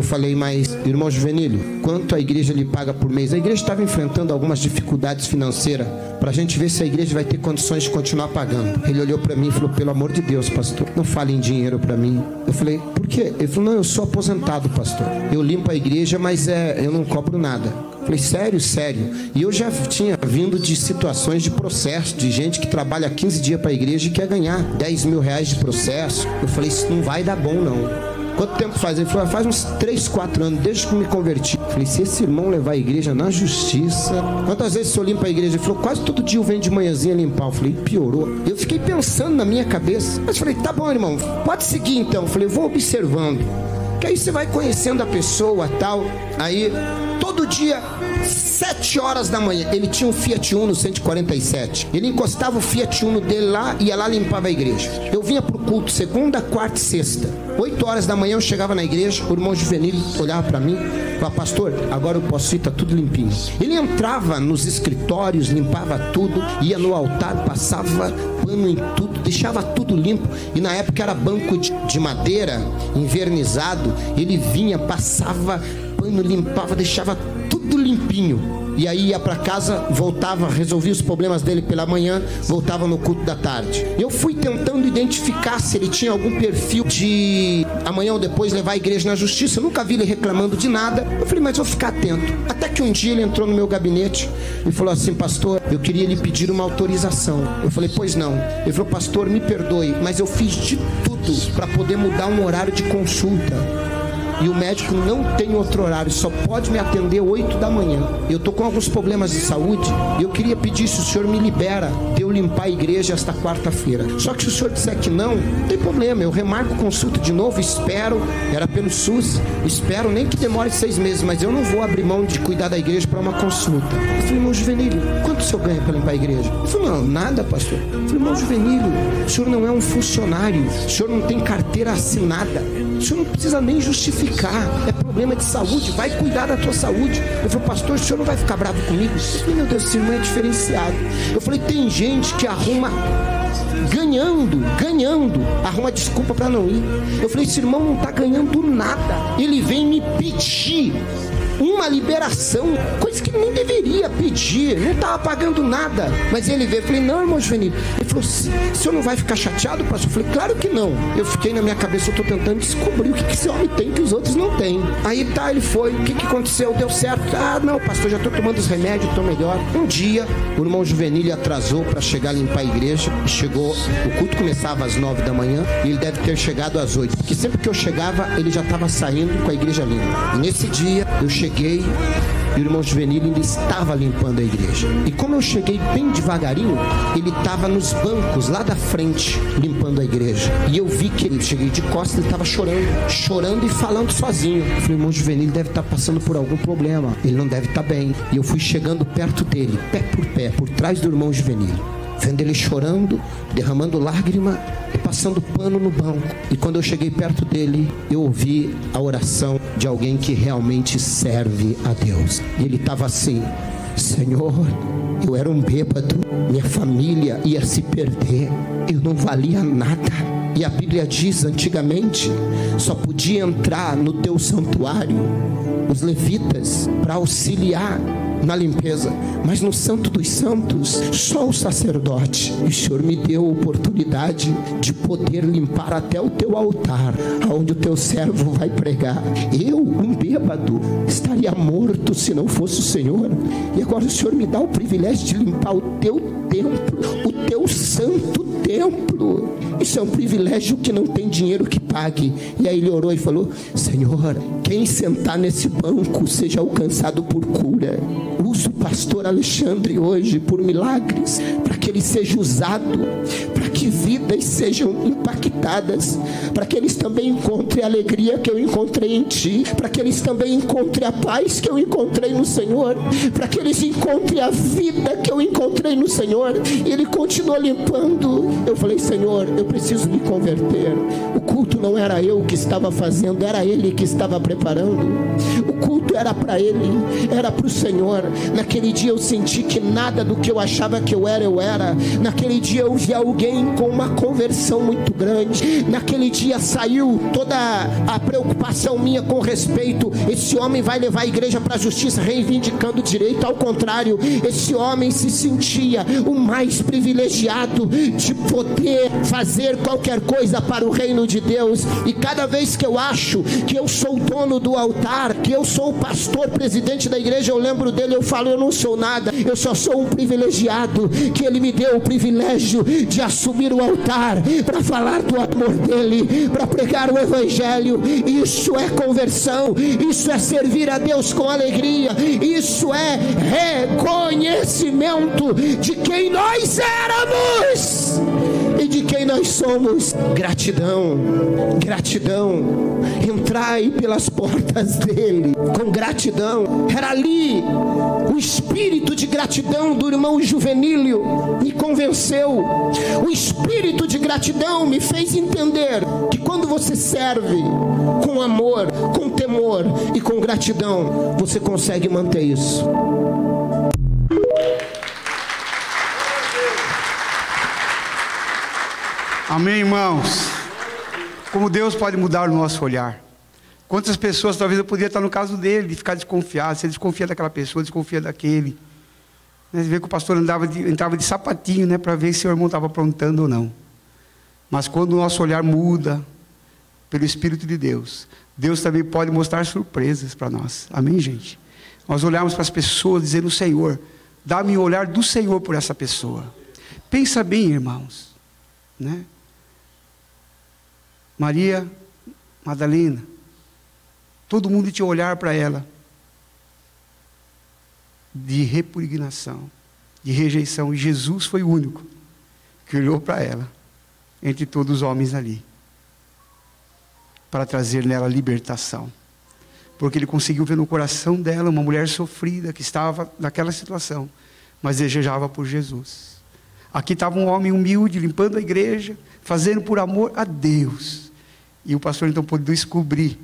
falei, mas irmão Juvenílio, quanto a igreja lhe paga por mês? A igreja estava enfrentando algumas dificuldades financeiras, para a gente ver se a igreja vai ter condições de continuar pagando. Ele olhou para mim e falou, pelo amor de Deus, pastor, não fale em dinheiro para mim. Eu falei, por quê? Ele falou, não, eu sou aposentado, pastor, eu limpo a igreja, mas eu não cobro nada. Eu falei, sério, sério? E eu já tinha vindo de situações de processo, de gente que trabalha 15 dias para a igreja e quer ganhar 10 mil reais de processo. Eu falei, isso não vai dar bom não. Quanto tempo faz? Ele falou, faz uns 3, 4 anos, desde que me converti. Eu falei, se esse irmão levar a igreja na justiça... Quantas vezes o senhor limpa a igreja? Ele falou, quase todo dia eu venho de manhãzinha limpar. Eu falei, piorou. Eu fiquei pensando na minha cabeça. Mas eu falei, tá bom, irmão, pode seguir então. Eu falei, eu vou observando. Que aí você vai conhecendo a pessoa, tal. Aí, todo dia, 7 horas da manhã, ele tinha um Fiat Uno 147. Ele encostava o Fiat Uno dele lá, ia lá, limpava a igreja. Eu vinha pro culto segunda, quarta e sexta. 8 horas da manhã eu chegava na igreja, o irmão Juvenil olhava para mim e falava, pastor, agora eu posso ir, tá tudo limpinho. Ele entrava nos escritórios, limpava tudo, ia no altar, passava pano em tudo, deixava tudo limpo. E na época era banco de madeira, envernizado. Ele vinha, passava pano, limpava, deixava tudo limpinho. E aí ia para casa, voltava, resolvia os problemas dele pela manhã, voltava no culto da tarde. Eu fui tentando identificar se ele tinha algum perfil de amanhã ou depois levar a igreja na justiça. Eu nunca vi ele reclamando de nada. Eu falei, mas vou ficar atento. Até que um dia ele entrou no meu gabinete e falou assim, pastor, eu queria lhe pedir uma autorização. Eu falei, pois não. Ele falou, pastor, me perdoe, mas eu fiz de tudo para poder mudar um horário de consulta. e o médico não tem outro horário, só pode me atender 8 da manhã. Eu estou com alguns problemas de saúde e eu queria pedir se o senhor me libera de eu limpar a igreja esta quarta-feira. Só que se o senhor disser que não tem problema, eu remarco consulta de novo, espero, era pelo SUS, espero nem que demore 6 meses, mas eu não vou abrir mão de cuidar da igreja para uma consulta. Eu falei, irmão Juvenílio, quanto o senhor ganha para limpar a igreja? Ele falou, não, nada, pastor. Eu falei, irmão Juvenílio, o senhor não é um funcionário, o senhor não tem carteira assinada, o senhor não precisa nem justificar, é problema de saúde, vai cuidar da tua saúde. Eu falei, pastor, o senhor não vai ficar bravo comigo? Eu falei, meu Deus, esse irmão é diferenciado. Eu falei, tem gente que arruma ganhando, arruma desculpa para não ir. Eu falei, esse irmão não está ganhando nada, ele vem me pedir uma liberação, coisa que nem deveria pedir, não estava pagando nada, mas ele veio. Eu falei, não, irmão Juvenil. Ele falou, o senhor não vai ficar chateado, pastor? Eu falei, claro que não. Eu fiquei na minha cabeça, eu estou tentando descobrir o que esse homem tem que os outros não têm. Aí tá, ele foi, o que aconteceu? Deu certo? Ah, não, pastor, já estou tomando os remédios, estou melhor. Um dia, o irmão Juvenil atrasou para chegar a limpar a igreja, e chegou, o culto começava às 9 da manhã, e ele deve ter chegado às 8, porque sempre que eu chegava, ele já estava saindo com a igreja limpa. E nesse dia, eu cheguei e o irmão Juvenil ainda estava limpando a igreja. E como eu cheguei bem devagarinho, ele estava nos bancos lá da frente limpando a igreja. E eu vi que ele, cheguei de costas, ele estava chorando e falando sozinho. Eu falei, irmão Juvenil deve estar passando por algum problema, ele não deve estar bem. E eu fui chegando perto dele, pé, por trás do irmão Juvenil, vendo ele chorando, derramando lágrima e passando pano no banco. E quando eu cheguei perto dele, eu ouvi a oração de alguém que realmente serve a Deus. E ele estava assim, Senhor, eu era um bêbado, minha família ia se perder, eu não valia nada. E a Bíblia diz, antigamente, só podia entrar no teu santuário os levitas para auxiliar na limpeza, mas no Santo dos Santos só o sacerdote. E o Senhor me deu a oportunidade de poder limpar até o teu altar, aonde o teu servo vai pregar. Eu, um bêbado, estaria morto se não fosse o Senhor, e agora o Senhor me dá o privilégio de limpar o teu templo, o teu santo templo. Isso é um privilégio que não tem dinheiro que pague. E aí ele orou e falou, Senhor, quem sentar nesse banco seja alcançado por cura. Usa o pastor Alexandre hoje por milagres, para que ele seja usado, para que vidas sejam impactadas, para que eles também encontrem a alegria que eu encontrei em ti, para que eles também encontrem a paz que eu encontrei no Senhor, para que eles encontrem a vida que eu encontrei no Senhor. E ele continuou limpando. Eu falei, Senhor, eu preciso me converter. O culto não era eu que estava fazendo, era ele que estava preparando. O culto era para ele, era para o Senhor. Naquele dia eu senti que nada do que eu achava que eu era. Naquele dia eu vi alguém com uma conversão muito grande. Naquele dia saiu toda a preocupação minha com respeito, esse homem vai levar a igreja para a justiça reivindicando direito. Ao contrário, esse homem se sentia o mais privilegiado de poder fazer qualquer coisa para o reino de Deus. E cada vez que eu acho que eu sou o dono do altar, que eu sou o pastor, presidente da igreja, eu lembro dele, eu falo, eu não sou nada, eu só sou um privilegiado, que ele me deu o privilégio de assumir o altar, para falar do amor dele, para pregar o evangelho. Isso é conversão, isso é servir a Deus com alegria, isso é reconhecimento de quem nós éramos e de quem nós somos. Gratidão, entrai pelas portas dele com gratidão. Era ali o espírito de gratidão do irmão Juvenílio me convenceu. O espírito de gratidão me fez entender que quando você serve com amor, com temor e com gratidão, você consegue manter isso. Amém, irmãos? Como Deus pode mudar o nosso olhar. Quantas pessoas, talvez eu poderia estar no caso dele, de ficar desconfiado. Você desconfia daquela pessoa, desconfia daquele. Você vê que o pastor entrava de sapatinho, né, para ver se o irmão estava aprontando ou não. Mas quando o nosso olhar muda pelo Espírito de Deus, Deus também pode mostrar surpresas para nós. Amém, gente? Nós olharmos para as pessoas dizendo, Senhor, dá-me o olhar do Senhor por essa pessoa. Pensa bem, irmãos, né? Maria Madalena, todo mundo tinha olhar para ela de repugnação, de rejeição, e Jesus foi o único que olhou para ela, entre todos os homens ali, para trazer nela libertação, porque ele conseguiu ver no coração dela uma mulher sofrida, que estava naquela situação, mas desejava por Jesus. Aqui estava um homem humilde, limpando a igreja, fazendo por amor a Deus, e o pastor então pôde descobrir,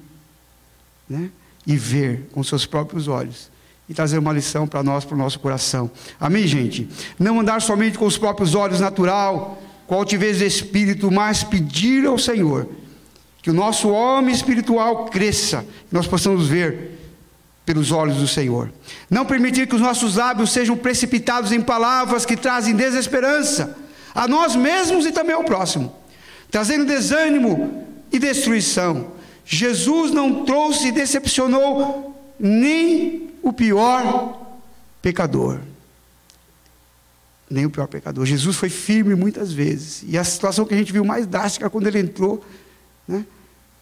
né, e ver com seus próprios olhos, e trazer uma lição para nós, para o nosso coração. Amém, gente? Não andar somente com os próprios olhos natural, com a altivez do espírito, mas pedir ao Senhor que o nosso homem espiritual cresça, e nós possamos ver pelos olhos do Senhor. Não permitir que os nossos lábios sejam precipitados em palavras que trazem desesperança a nós mesmos e também ao próximo, trazendo desânimo e destruição. Jesus não trouxe e decepcionou nem o pior pecador. Nem o pior pecador. Jesus foi firme muitas vezes. E a situação que a gente viu mais drástica quando ele entrou, né,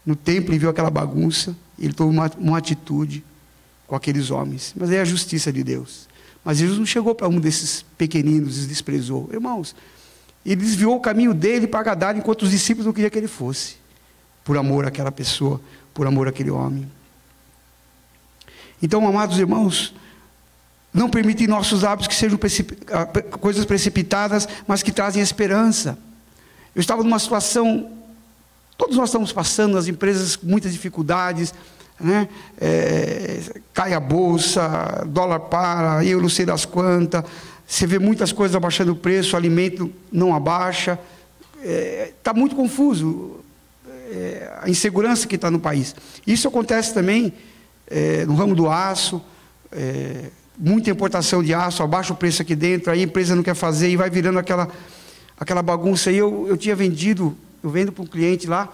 no templo e viu aquela bagunça, ele tomou uma atitude com aqueles homens. Mas é a justiça de Deus. Mas Jesus não chegou para um desses pequeninos e desprezou. Irmãos, ele desviou o caminho dele para Gadara, enquanto os discípulos não queriam que ele fosse, por amor àquela pessoa, por amor àquele homem. Então, amados irmãos, não permitem nossos lábios que sejam coisas precipitadas, mas que trazem esperança. Eu estava numa situação, todos nós estamos passando, nas empresas com muitas dificuldades, né? Cai a bolsa, dólar para, eu não sei das quantas, você vê muitas coisas abaixando o preço, o alimento não abaixa, está muito confuso, a insegurança que está no país. Isso acontece também no ramo do aço, muita importação de aço, abaixa o preço aqui dentro, aí a empresa não quer fazer e vai virando aquela bagunça. E eu tinha vendido, eu vendo para um cliente lá,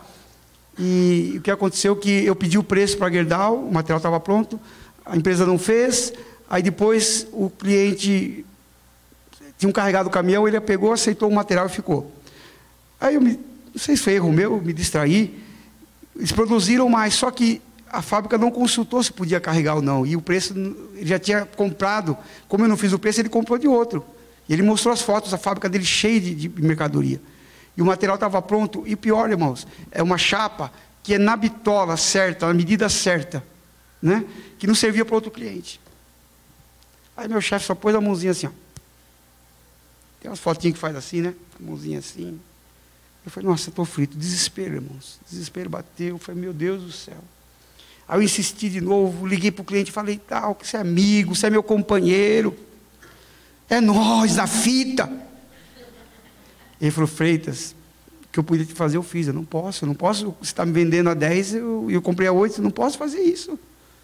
e o que aconteceu que eu pedi o preço para a Gerdau, o material estava pronto, a empresa não fez, aí depois o cliente tinha carregado o caminhão, ele pegou, aceitou o material e ficou. Aí eu não sei se foi erro meu, me distraí, eles produziram mais, só que a fábrica não consultou se podia carregar ou não, e o preço, ele já tinha comprado, como eu não fiz o preço, ele comprou de outro, e ele mostrou as fotos, a fábrica dele cheia de mercadoria, e o material estava pronto, e pior, irmãos, é uma chapa que é na bitola certa, na medida certa, né? Que não servia para outro cliente. Aí meu chefe só pôs a mãozinha assim, ó. Tem umas fotinhas que faz assim, né? A mãozinha assim. Eu falei, nossa, estou frito. Desespero, irmãos. Desespero bateu. Eu falei, meu Deus do céu. Aí eu insisti de novo, liguei para o cliente e falei, tal, que você é amigo, você é meu companheiro. É nós, na fita. Ele falou, Freitas, o que eu podia te fazer, eu fiz. Eu não posso. Você está me vendendo a 10, eu comprei a 8, eu não posso fazer isso.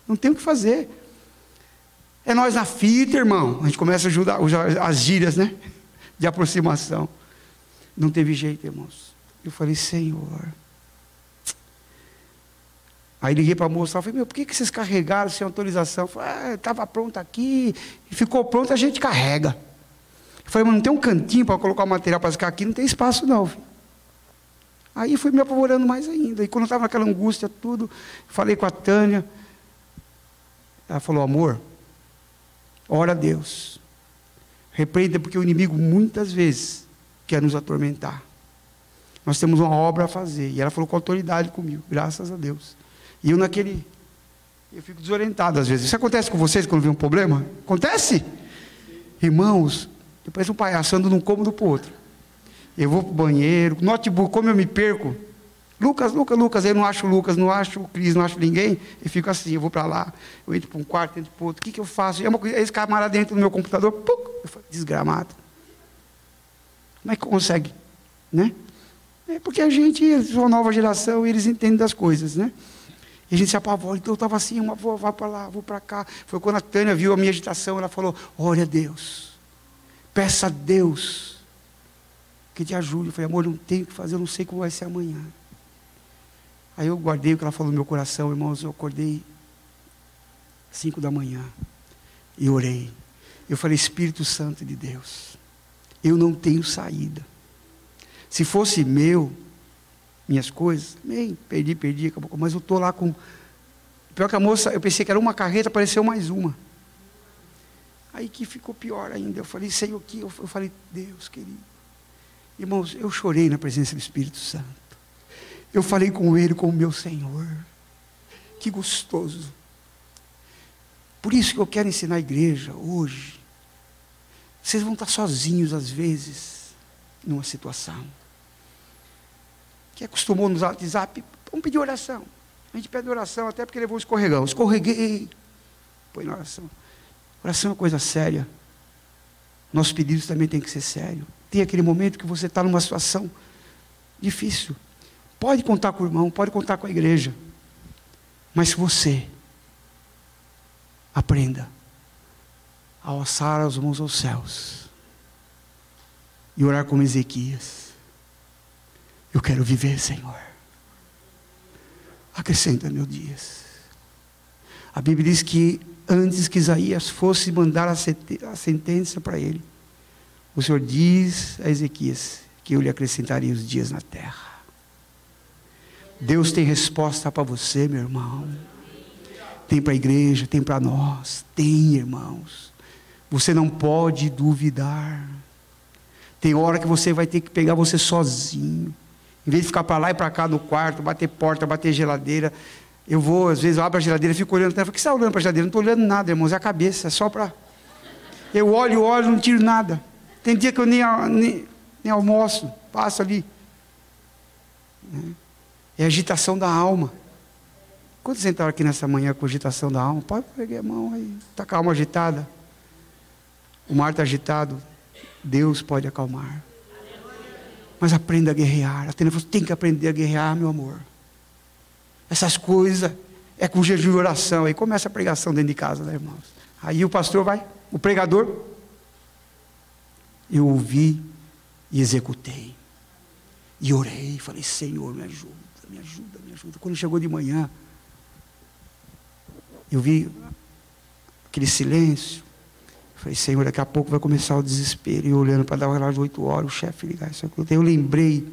Não tenho o que fazer. É nós na fita, irmão. A gente começa a usar as gírias, né? De aproximação. Não teve jeito, irmãos. Eu falei, Senhor. Aí liguei para a moça, falei, por que vocês carregaram sem autorização? Eu falei, estava pronto aqui, e ficou pronto, a gente carrega. Eu falei, mas não tem um cantinho para colocar o material para ficar aqui? Não tem espaço não, filho. Aí fui me apavorando mais ainda. E quando eu estava naquela angústia, tudo, falei com a Tânia. Ela falou, amor, ora a Deus. Repreenda, porque o inimigo muitas vezes quer nos atormentar. Nós temos uma obra a fazer. E ela falou com autoridade comigo, graças a Deus. E eu fico desorientado às vezes. Isso acontece com vocês quando vem um problema? Acontece? Irmãos, depois um palhaço anda de um cômodo para o outro. Eu vou para o banheiro, notebook, como eu me perco. Lucas, eu não acho o Lucas, não acho o Cris, não acho ninguém. Eu fico assim, eu vou para lá, eu entro para um quarto, entro para o outro. O que eu faço? Esse camarada dentro do meu computador, pum, eu falo, desgramado. Como é que consegue? Né? É porque eles são uma nova geração e eles entendem das coisas, né? E a gente se apavora. Então eu estava assim, vou para lá, vou para cá. Foi quando a Tânia viu a minha agitação, ela falou, ore a Deus, peça a Deus que te ajude. Eu falei, amor, não tenho o que fazer, eu não sei como vai ser amanhã. Aí eu guardei o que ela falou no meu coração, irmãos. Eu acordei 5 da manhã e orei. Eu falei, Espírito Santo de Deus, eu não tenho saída. Se fosse minhas coisas, perdi, acabou. Mas eu estou lá com Pior que a moça, eu pensei que era uma carreta, apareceu mais uma. Aí que ficou pior ainda. Eu falei, Senhor, que eu falei, Deus querido. Irmãos, eu chorei na presença do Espírito Santo. Eu falei com Ele, com o meu Senhor. Que gostoso. Por isso que eu quero ensinar a igreja hoje. Vocês vão estar sozinhos às vezes, numa situação. Que acostumou no WhatsApp, vamos pedir oração. A gente pede oração, até porque levou um escorregão. Escorreguei. Põe na oração. Oração é uma coisa séria. Nossos pedidos também têm que ser sérios. Tem aquele momento que você está numa situação difícil. Pode contar com o irmão, pode contar com a igreja. Mas se você aprenda a alçar as mãos aos céus e orar como Ezequias. Eu quero viver, Senhor. Acrescenta meus dias. A Bíblia diz que antes que Isaías fosse mandar a sentença para ele, o Senhor diz a Ezequias que eu lhe acrescentaria os dias na terra. Deus tem resposta para você, meu irmão. Tem para a igreja, tem para nós. Tem, irmãos. Você não pode duvidar. Tem hora que você vai ter que pegar você sozinho. Em vez de ficar para lá e para cá no quarto, bater porta, bater geladeira. Eu vou, às vezes, eu abro a geladeira, fico olhando. Eu falo, o que você está olhando para a geladeira? Não estou olhando nada, irmãos, é a cabeça, é só para... Eu olho, não tiro nada. Tem dia que eu nem almoço, passo ali. É a agitação da alma. Quando você entraram aqui nessa manhã com agitação da alma, pode pegar a mão aí. Está com a alma agitada. O mar está agitado. Deus pode acalmar. Mas aprenda a guerrear. A Tânia falou, tem que aprender a guerrear, meu amor. Essas coisas é com jejum e oração. Aí começa a pregação dentro de casa, né, irmãos? Aí o pastor vai, o pregador. Eu ouvi e executei. E orei, falei, Senhor, me ajuda, me ajuda, me ajuda. Quando chegou de manhã, eu vi aquele silêncio. Falei, Senhor, daqui a pouco vai começar o desespero. E eu olhando para dar o relógio de 8 horas, o chefe ligar isso aqui. Eu lembrei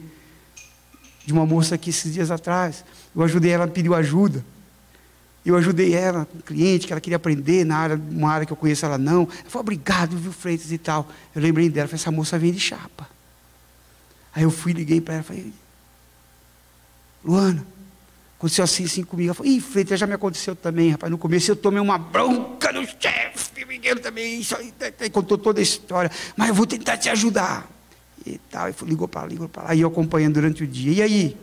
de uma moça aqui esses dias atrás. Eu ajudei ela, pediu ajuda. Eu ajudei ela, um cliente que ela queria aprender na área, uma área que eu conheço, ela não. Ela falou, obrigado, viu, Freitas e tal. Eu lembrei dela, falei, essa moça vem de chapa. Aí eu fui, liguei para ela, falei, Luana, aconteceu assim comigo. Ela falou, Freitas, já me aconteceu também, rapaz. No começo eu tomei uma bronca do chefe, Miguel também, isso aí, contou toda a história. Mas eu vou tentar te ajudar. E tal, e ligou para lá. Aí eu acompanhando durante o dia. E aí?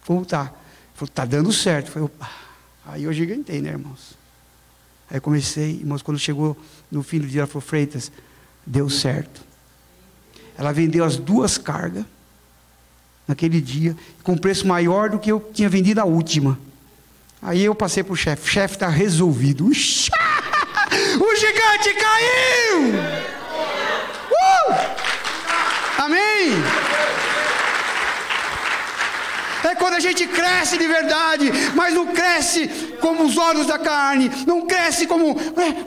Voltar. Falou, tá dando certo. Falei, opa. Aí eu gigantei, né, irmãos? Aí eu comecei, irmãos, quando chegou no fim do dia, ela falou, Freitas, deu certo. Ela vendeu as 2 cargas naquele dia, com preço maior do que eu tinha vendido a última. Aí eu passei para o chefe está resolvido. O gigante caiu! Amém? É quando a gente cresce de verdade, mas não cresce como os olhos da carne, não cresce como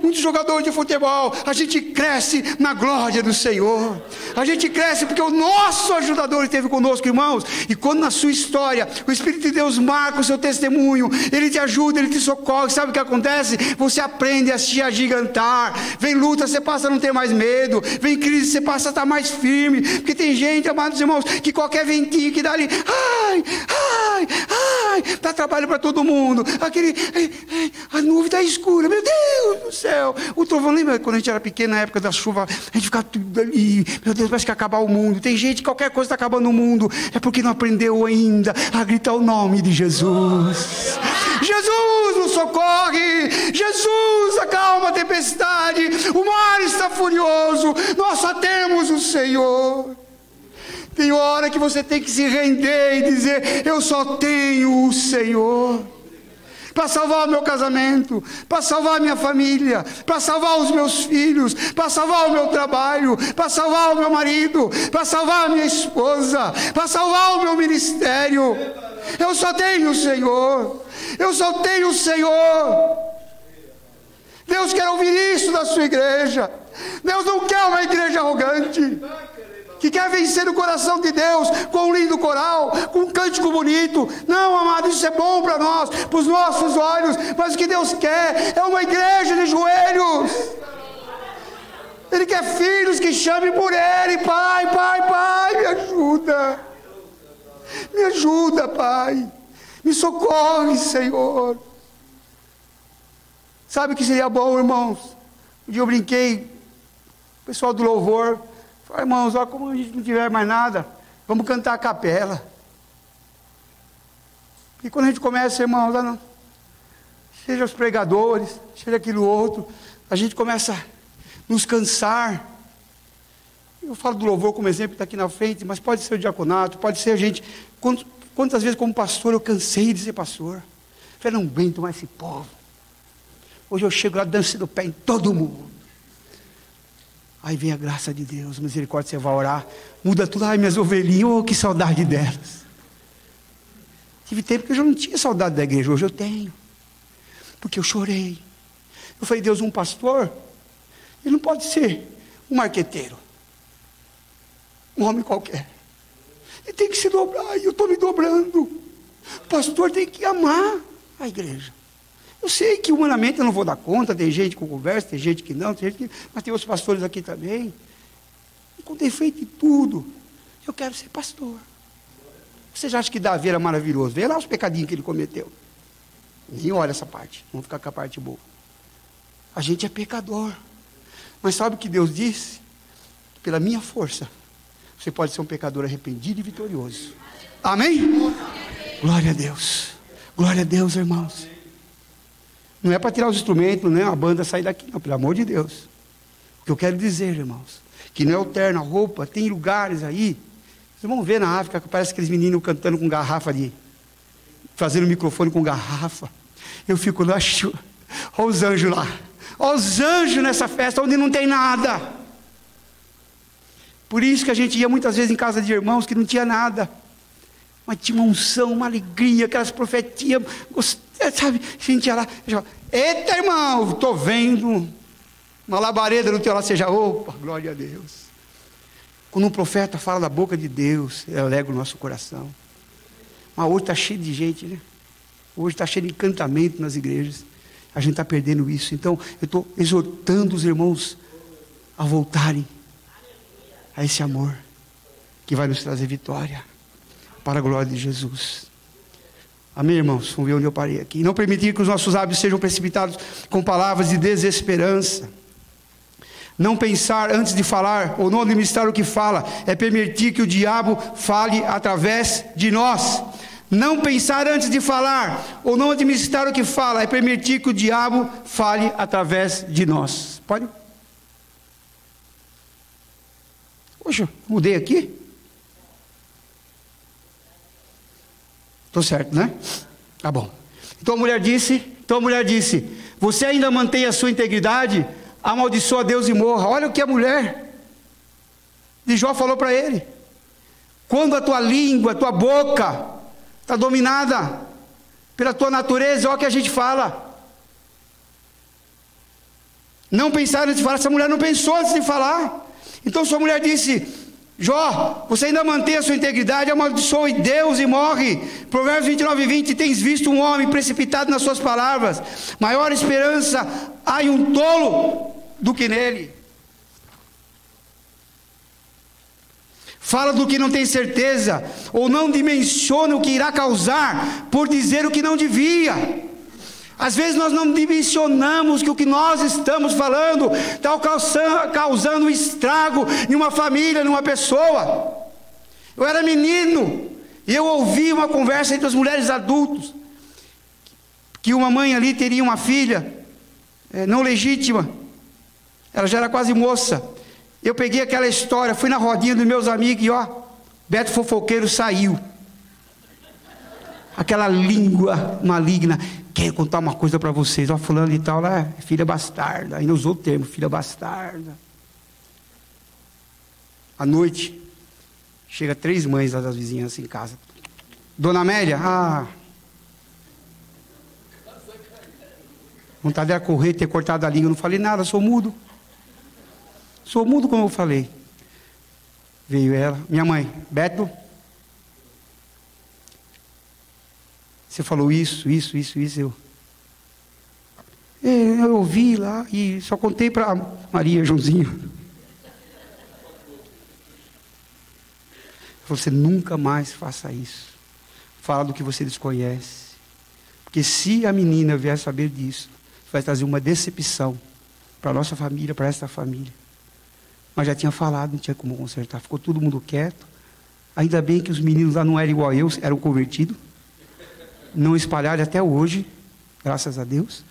muitos jogadores de futebol. A gente cresce na glória do Senhor. A gente cresce porque o nosso ajudador esteve conosco, irmãos. E quando na sua história o Espírito de Deus marca o seu testemunho, Ele te ajuda, Ele te socorre. Sabe o que acontece? Você aprende a se agigantar. Vem luta, você passa a não ter mais medo. Vem crise, você passa a estar mais firme. Porque tem gente, amados irmãos, que qualquer ventinho que dá ali, dá trabalho para todo mundo. A nuvem está escura, meu Deus do céu. O trovão, lembra quando a gente era pequeno, na época da chuva, a gente ficava tudo ali, meu Deus, parece que ia acabar o mundo. Tem gente, qualquer coisa está acabando o mundo, é porque não aprendeu ainda a gritar o nome de Jesus. Jesus nos socorre, Jesus acalma a tempestade, o mar está furioso, nós só temos o Senhor. Tem hora que você tem que se render e dizer, eu só tenho o Senhor. Para salvar o meu casamento, para salvar a minha família, para salvar os meus filhos, para salvar o meu trabalho, para salvar o meu marido, para salvar a minha esposa, para salvar o meu ministério. Eu só tenho o Senhor. Eu só tenho o Senhor. Deus quer ouvir isso da sua igreja. Deus não quer uma igreja arrogante, que quer vencer o coração de Deus com um lindo coral, com um cântico bonito. Não, amado, isso é bom para nós, para os nossos olhos, mas o que Deus quer é uma igreja de joelhos. Ele quer filhos que chamem por Ele. Pai, Pai, Pai, me ajuda. Me ajuda, Pai. Me socorre, Senhor. Sabe o que seria bom, irmãos? Um dia eu brinquei, o pessoal do louvor falou: irmãos, ó, como a gente não tiver mais nada, vamos cantar a capela. E quando a gente começa, irmãos, não, seja os pregadores, seja aquilo outro, a gente começa a nos cansar. Eu falo do louvor como exemplo, está aqui na frente, mas pode ser o diaconato, pode ser a gente. Quantas vezes como pastor eu cansei de ser pastor? Falei: não aguento mais esse povo. Hoje eu chego lá dançando o pé em todo mundo. Aí vem a graça de Deus, misericórdia, você vai orar, muda tudo. Ai, minhas ovelhinhas, oh, que saudade delas. Tive tempo que eu já não tinha saudade da igreja, hoje eu tenho. Porque eu chorei. Eu falei: Deus, um pastor, ele não pode ser um marqueteiro, um homem qualquer. Ele tem que se dobrar, e eu estou me dobrando. O pastor tem que amar a igreja. Eu sei que humanamente eu não vou dar conta, tem gente que conversa, tem gente que não, mas tem outros pastores aqui também. E com defeito de tudo, eu quero ser pastor. Você já acha que Davi era maravilhoso? Vê lá os pecadinhos que ele cometeu. Nem olha essa parte, vamos ficar com a parte boa. A gente é pecador. Mas sabe o que Deus disse? Pela minha força, você pode ser um pecador arrependido e vitorioso. Amém? Glória a Deus. Glória a Deus, irmãos. Não é para tirar os instrumentos, não é a banda sair daqui, não, pelo amor de Deus. O que eu quero dizer, irmãos, que não é o terno, a roupa, tem lugares aí, vocês vão ver na África, que parece aqueles meninos cantando com garrafa ali, fazendo microfone com garrafa. Eu fico lá, olha os anjos lá, olha os anjos nessa festa, onde não tem nada. Por isso que a gente ia muitas vezes em casa de irmãos que não tinha nada, mas tinha uma unção, uma alegria, aquelas profetias, sabe, a gente ia lá, eita irmão, estou vendo uma labareda no teu lado, seja, opa, glória a Deus. Quando um profeta fala da boca de Deus, alegra o nosso coração. Mas hoje está cheio de gente, né? Hoje está cheio de encantamento nas igrejas, a gente está perdendo isso. Então eu estou exortando os irmãos a voltarem a esse amor que vai nos trazer vitória, para a glória de Jesus. Amém, irmãos? Vamos ver onde eu parei aqui. Não permitir que os nossos lábios sejam precipitados com palavras de desesperança. Não pensar antes de falar, ou não administrar o que fala, é permitir que o diabo fale através de nós. Não pensar antes de falar, ou não administrar o que fala, é permitir que o diabo fale através de nós. Pode? Poxa, mudei aqui? Estou certo, né? Tá bom. Então a mulher disse, você ainda mantém a sua integridade? Amaldiçoa Deus e morra. Olha o que a mulher de Jó falou para ele. Quando a tua língua, a tua boca está dominada pela tua natureza, olha o que a gente fala. Não pensar antes de falar. Essa mulher não pensou antes de falar. Então sua mulher disse, Jó, você ainda mantém a sua integridade, amaldiçoe Deus e morre. Provérbios 29:20, tens visto um homem precipitado nas suas palavras, maior esperança há em um tolo do que nele. Fala do que não tem certeza, ou não dimensiona o que irá causar, por dizer o que não devia. Às vezes nós não dimensionamos que o que nós estamos falando está causando um estrago em uma família, numa pessoa. Eu era menino e eu ouvi uma conversa entre as mulheres adultas, que uma mãe ali teria uma filha não legítima, ela já era quase moça. Eu peguei aquela história, fui na rodinha dos meus amigos e Beto Fofoqueiro saiu. Aquela língua maligna. Quero contar uma coisa para vocês. Fulano e tal, lá, filha bastarda. Ainda usou o termo, filha bastarda. À noite, chega 3 mães lá das vizinhanças em casa. Dona Amélia, vontade era correr, ter cortado a língua. Eu não falei nada, sou mudo. Sou mudo como eu falei. Veio ela, minha mãe, Beto, você falou isso, eu ouvi lá e só contei para Maria, Joãozinho. Você nunca mais faça isso. Fala do que você desconhece. Porque se a menina vier saber disso, vai trazer uma decepção para a nossa família, para esta família. Mas já tinha falado, não tinha como consertar. Ficou todo mundo quieto. Ainda bem que os meninos lá não eram igual eu, eram convertidos. Não espalharam até hoje, graças a Deus.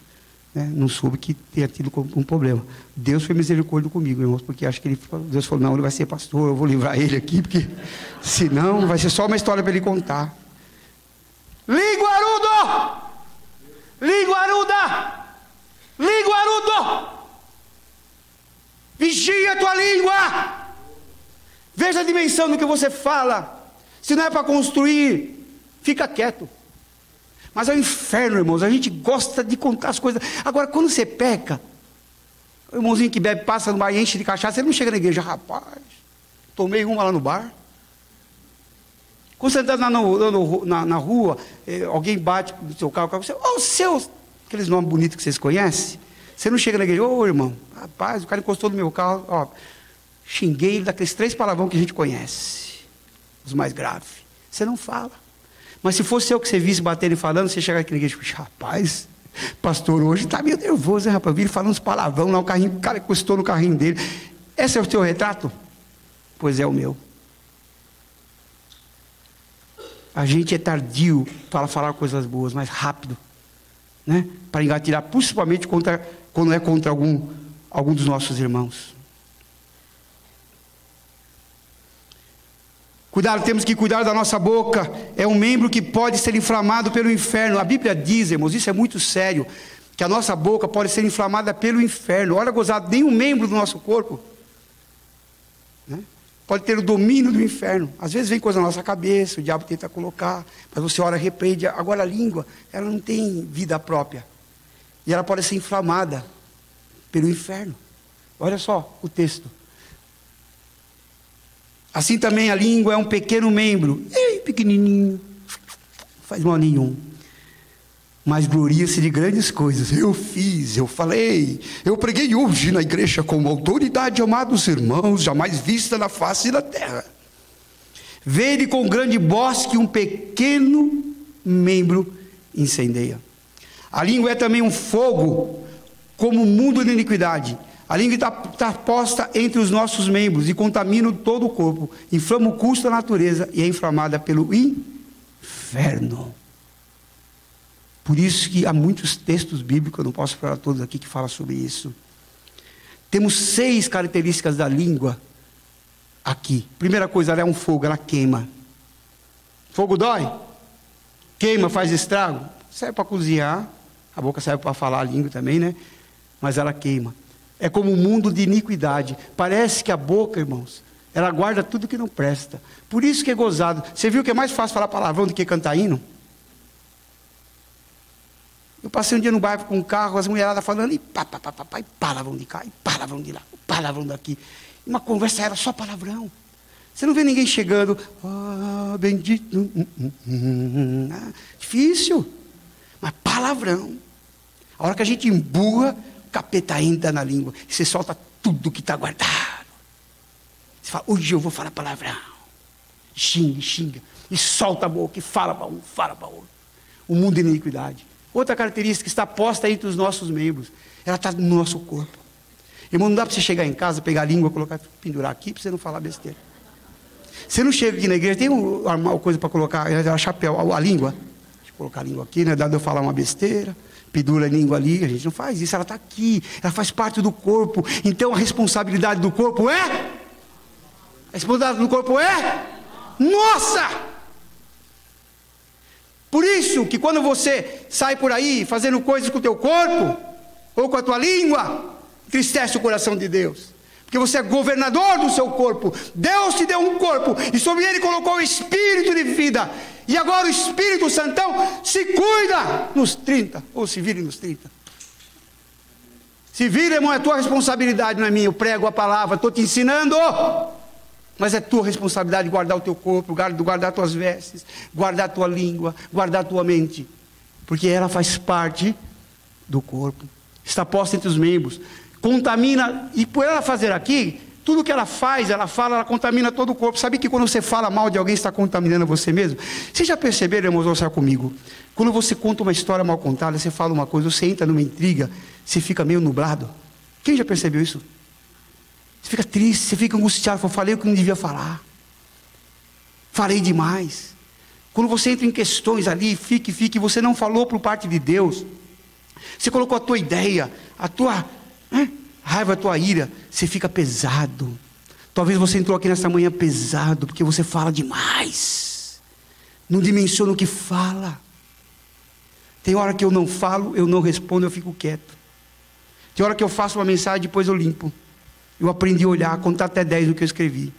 Né? Não soube que tinha tido um problema. Deus foi misericórdia comigo, irmãos, porque acho que Deus falou, não, ele vai ser pastor, eu vou livrar ele aqui, porque senão vai ser só uma história para ele contar. Linguarudo! Linguaruda! Linguarudo! Vigia a tua língua! Veja a dimensão do que você fala. Se não é para construir, fica quieto. Mas é o inferno, irmãos. A gente gosta de contar as coisas. Agora, quando você peca, o irmãozinho que bebe, passa no bar e enche de cachaça, ele não chega na igreja. Rapaz, tomei uma lá no bar. Quando você está na rua, alguém bate no seu carro, você, aqueles nomes bonitos que vocês conhecem, você não chega na igreja, irmão, rapaz, o cara encostou no meu carro, xinguei ele daqueles 3 palavrões que a gente conhece, os mais graves. Você não fala. Mas se fosse eu que você visse batendo e falando, você chegar aqui na igreja e falar, rapaz, pastor hoje está meio nervoso, hein, rapaz? Vi ele falando uns palavrão lá, o cara encostou no carrinho dele. Esse é o teu retrato? Pois é o meu. A gente é tardio para falar coisas boas, mas rápido, né? Para engatilhar, principalmente quando é contra algum dos nossos irmãos. Cuidado, temos que cuidar da nossa boca. É um membro que pode ser inflamado pelo inferno. A Bíblia diz, irmãos, isso é muito sério, que a nossa boca pode ser inflamada pelo inferno. Olha, gozado, nenhum membro do nosso corpo, né, pode ter o domínio do inferno. Às vezes vem coisa na nossa cabeça, o diabo tenta colocar, mas você ora, repreende. Agora a língua, ela não tem vida própria. E ela pode ser inflamada pelo inferno. Olha só o texto. Assim também a língua é um pequeno membro, pequenininho, não faz mal nenhum, mas gloria-se de grandes coisas. Eu fiz, eu falei, eu preguei hoje na igreja com autoridade, amados irmãos, jamais vista na face da terra. Vede com grande bosque um pequeno membro incendeia. A língua é também um fogo, como o mundo da iniquidade. A língua está posta entre os nossos membros e contamina todo o corpo, inflama o curso da natureza e é inflamada pelo inferno. Por isso que há muitos textos bíblicos, eu não posso falar todos aqui, que falam sobre isso. Temos 6 características da língua aqui. Primeira coisa, ela é um fogo, ela queima. Fogo dói? Queima, faz estrago? Serve para cozinhar, a boca serve para falar a língua também, né? Mas ela queima. É como um mundo de iniquidade. Parece que a boca, irmãos, ela guarda tudo que não presta. Por isso que é gozado. Você viu que é mais fácil falar palavrão do que cantar hino? Eu passei um dia no bairro com um carro, as mulheradas falando, e palavrão de cá, e palavrão de lá, palavrão daqui. Uma conversa era só palavrão. Você não vê ninguém chegando, bendito. Difícil. Mas palavrão. A hora que a gente emburra, o capeta entra na língua. E você solta tudo que está guardado. Você fala, hoje eu vou falar palavrão. Xinga. E solta a boca, e fala para um, fala para outro. O mundo de iniquidade. Outra característica está posta entre os nossos membros. Ela está no nosso corpo. Irmão, não dá para você chegar em casa, pegar a língua, colocar, pendurar aqui, para você não falar besteira. Você não chega aqui na igreja, tem uma coisa para colocar, a chapéu, a língua. Deixa eu colocar a língua aqui, não é dado eu falar uma besteira. Pendura a língua ali, a gente não faz isso, ela está aqui, ela faz parte do corpo. Então a responsabilidade do corpo é? A responsabilidade do corpo é? Nossa! Por isso que quando você sai por aí fazendo coisas com o teu corpo, ou com a tua língua, entristece o coração de Deus. Porque você é governador do seu corpo. Deus te deu um corpo e sobre ele colocou o espírito de vida. E agora o Espírito Santão se cuida nos 30, ou se vire nos 30. Se vira, irmão, é tua responsabilidade, não é minha. Eu prego a palavra, estou te ensinando. Mas é tua responsabilidade guardar o teu corpo, guardar tuas vestes, guardar a tua língua, guardar a tua mente. Porque ela faz parte do corpo. Está posta entre os membros. Contamina, e por ela fazer aqui, tudo que ela faz, ela fala, ela contamina todo o corpo. Sabe que quando você fala mal de alguém, está contaminando você mesmo? Vocês já perceberam, irmãos, vão comigo? Quando você conta uma história mal contada, você fala uma coisa, você entra numa intriga, você fica meio nublado. Quem já percebeu isso? Você fica triste, você fica angustiado. Eu falei o que não devia falar. Falei demais. Quando você entra em questões ali, fique, você não falou por parte de Deus. Você colocou a tua ideia, a tua raiva, a tua ira. Você fica pesado. Talvez você entrou aqui nessa manhã pesado, porque você fala demais. Não dimensiona o que fala. Tem hora que eu não falo, eu não respondo, eu fico quieto. Tem hora que eu faço uma mensagem, depois eu limpo. Eu aprendi a olhar, contar até 10 no que eu escrevi.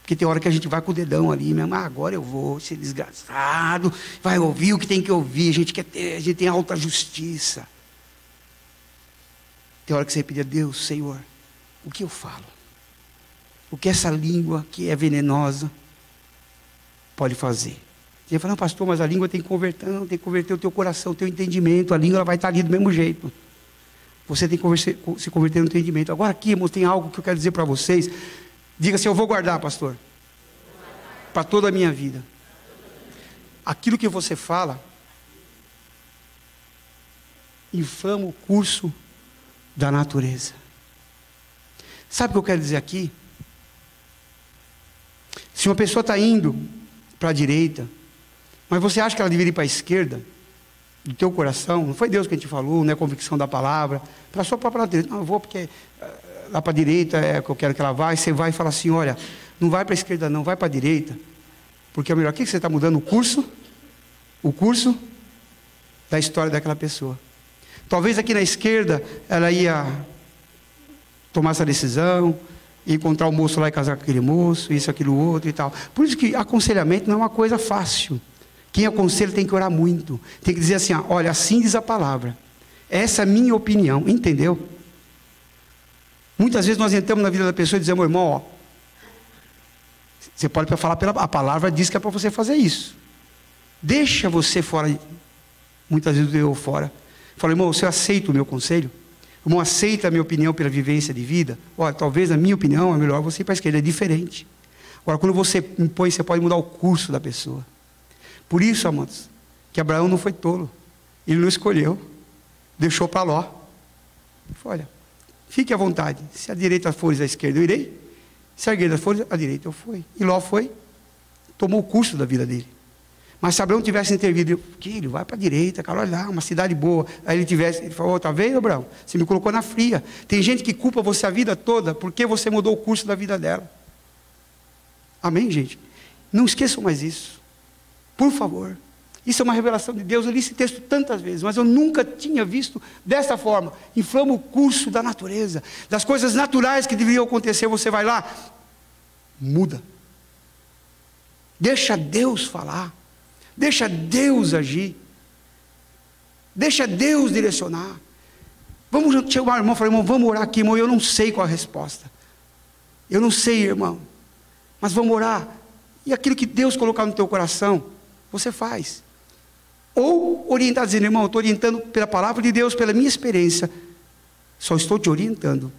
Porque tem hora que a gente vai com o dedão ali, mesmo, agora eu vou ser desgraçado, vai ouvir o que tem que ouvir, a gente tem alta justiça. Tem hora que você pedir a Deus, Senhor, o que eu falo? O que essa língua que é venenosa pode fazer? Você fala, não, pastor, mas a língua tem que converter, não, tem que converter o teu coração, o teu entendimento, a língua ela vai estar ali do mesmo jeito. Você tem que se converter no entendimento. Agora aqui, irmãos, tem algo que eu quero dizer para vocês. Diga assim, eu vou guardar, pastor. Para toda a minha vida. Aquilo que você fala inflama o curso da natureza. Sabe o que eu quero dizer aqui? Se uma pessoa está indo para a direita, mas você acha que ela deveria ir para a esquerda, do teu coração, não foi Deus que te falou, não é convicção da palavra, para a sua própria direita, não, eu vou porque lá para a direita é que eu quero que ela vá, e você vai e fala assim, olha, não vai para a esquerda não, vai para a direita, porque é melhor. O que você está mudando? O curso da história daquela pessoa. Talvez aqui na esquerda, ela ia tomar essa decisão, ia encontrar o moço lá e casar com aquele moço, isso, aquilo, outro e tal. Por isso que aconselhamento não é uma coisa fácil. Quem aconselha tem que orar muito. Tem que dizer assim, olha, assim diz a palavra. Essa é a minha opinião, entendeu? Muitas vezes nós entramos na vida da pessoa e dizemos, irmão, você pode falar a palavra diz que é para você fazer isso. Deixa você fora, muitas vezes eu fora. Fala, irmão, você aceita o meu conselho? Irmão, aceita a minha opinião pela vivência de vida? Olha, talvez a minha opinião é melhor você ir para a esquerda, é diferente. Agora, quando você impõe, você pode mudar o curso da pessoa. Por isso, amados, que Abraão não foi tolo. Ele não escolheu. Deixou para Ló. Olha, fique à vontade. Se a direita for a esquerda, eu irei. Se a esquerda for a direita, eu fui. E Ló foi. Tomou o curso da vida dele. Mas se Abraão tivesse intervido, ele vai para a direita, cara, olha lá, uma cidade boa. Aí ele falou, tá vendo, Abraão? Você me colocou na fria. Tem gente que culpa você a vida toda porque você mudou o curso da vida dela. Amém, gente? Não esqueçam mais isso. Por favor, isso é uma revelação de Deus. Eu li esse texto tantas vezes, mas eu nunca tinha visto dessa forma. Inflama o curso da natureza, das coisas naturais que deveriam acontecer. Você vai lá, muda. Deixa Deus falar, deixa Deus agir, deixa Deus direcionar. Vamos chamar o irmão e falar, irmão, vamos orar aqui, irmão. Eu não sei qual a resposta, eu não sei, irmão, mas vamos orar. E aquilo que Deus colocar no teu coração, você faz. Ou orientar, dizendo, irmão, eu estou orientando pela palavra de Deus, pela minha experiência. Só estou te orientando.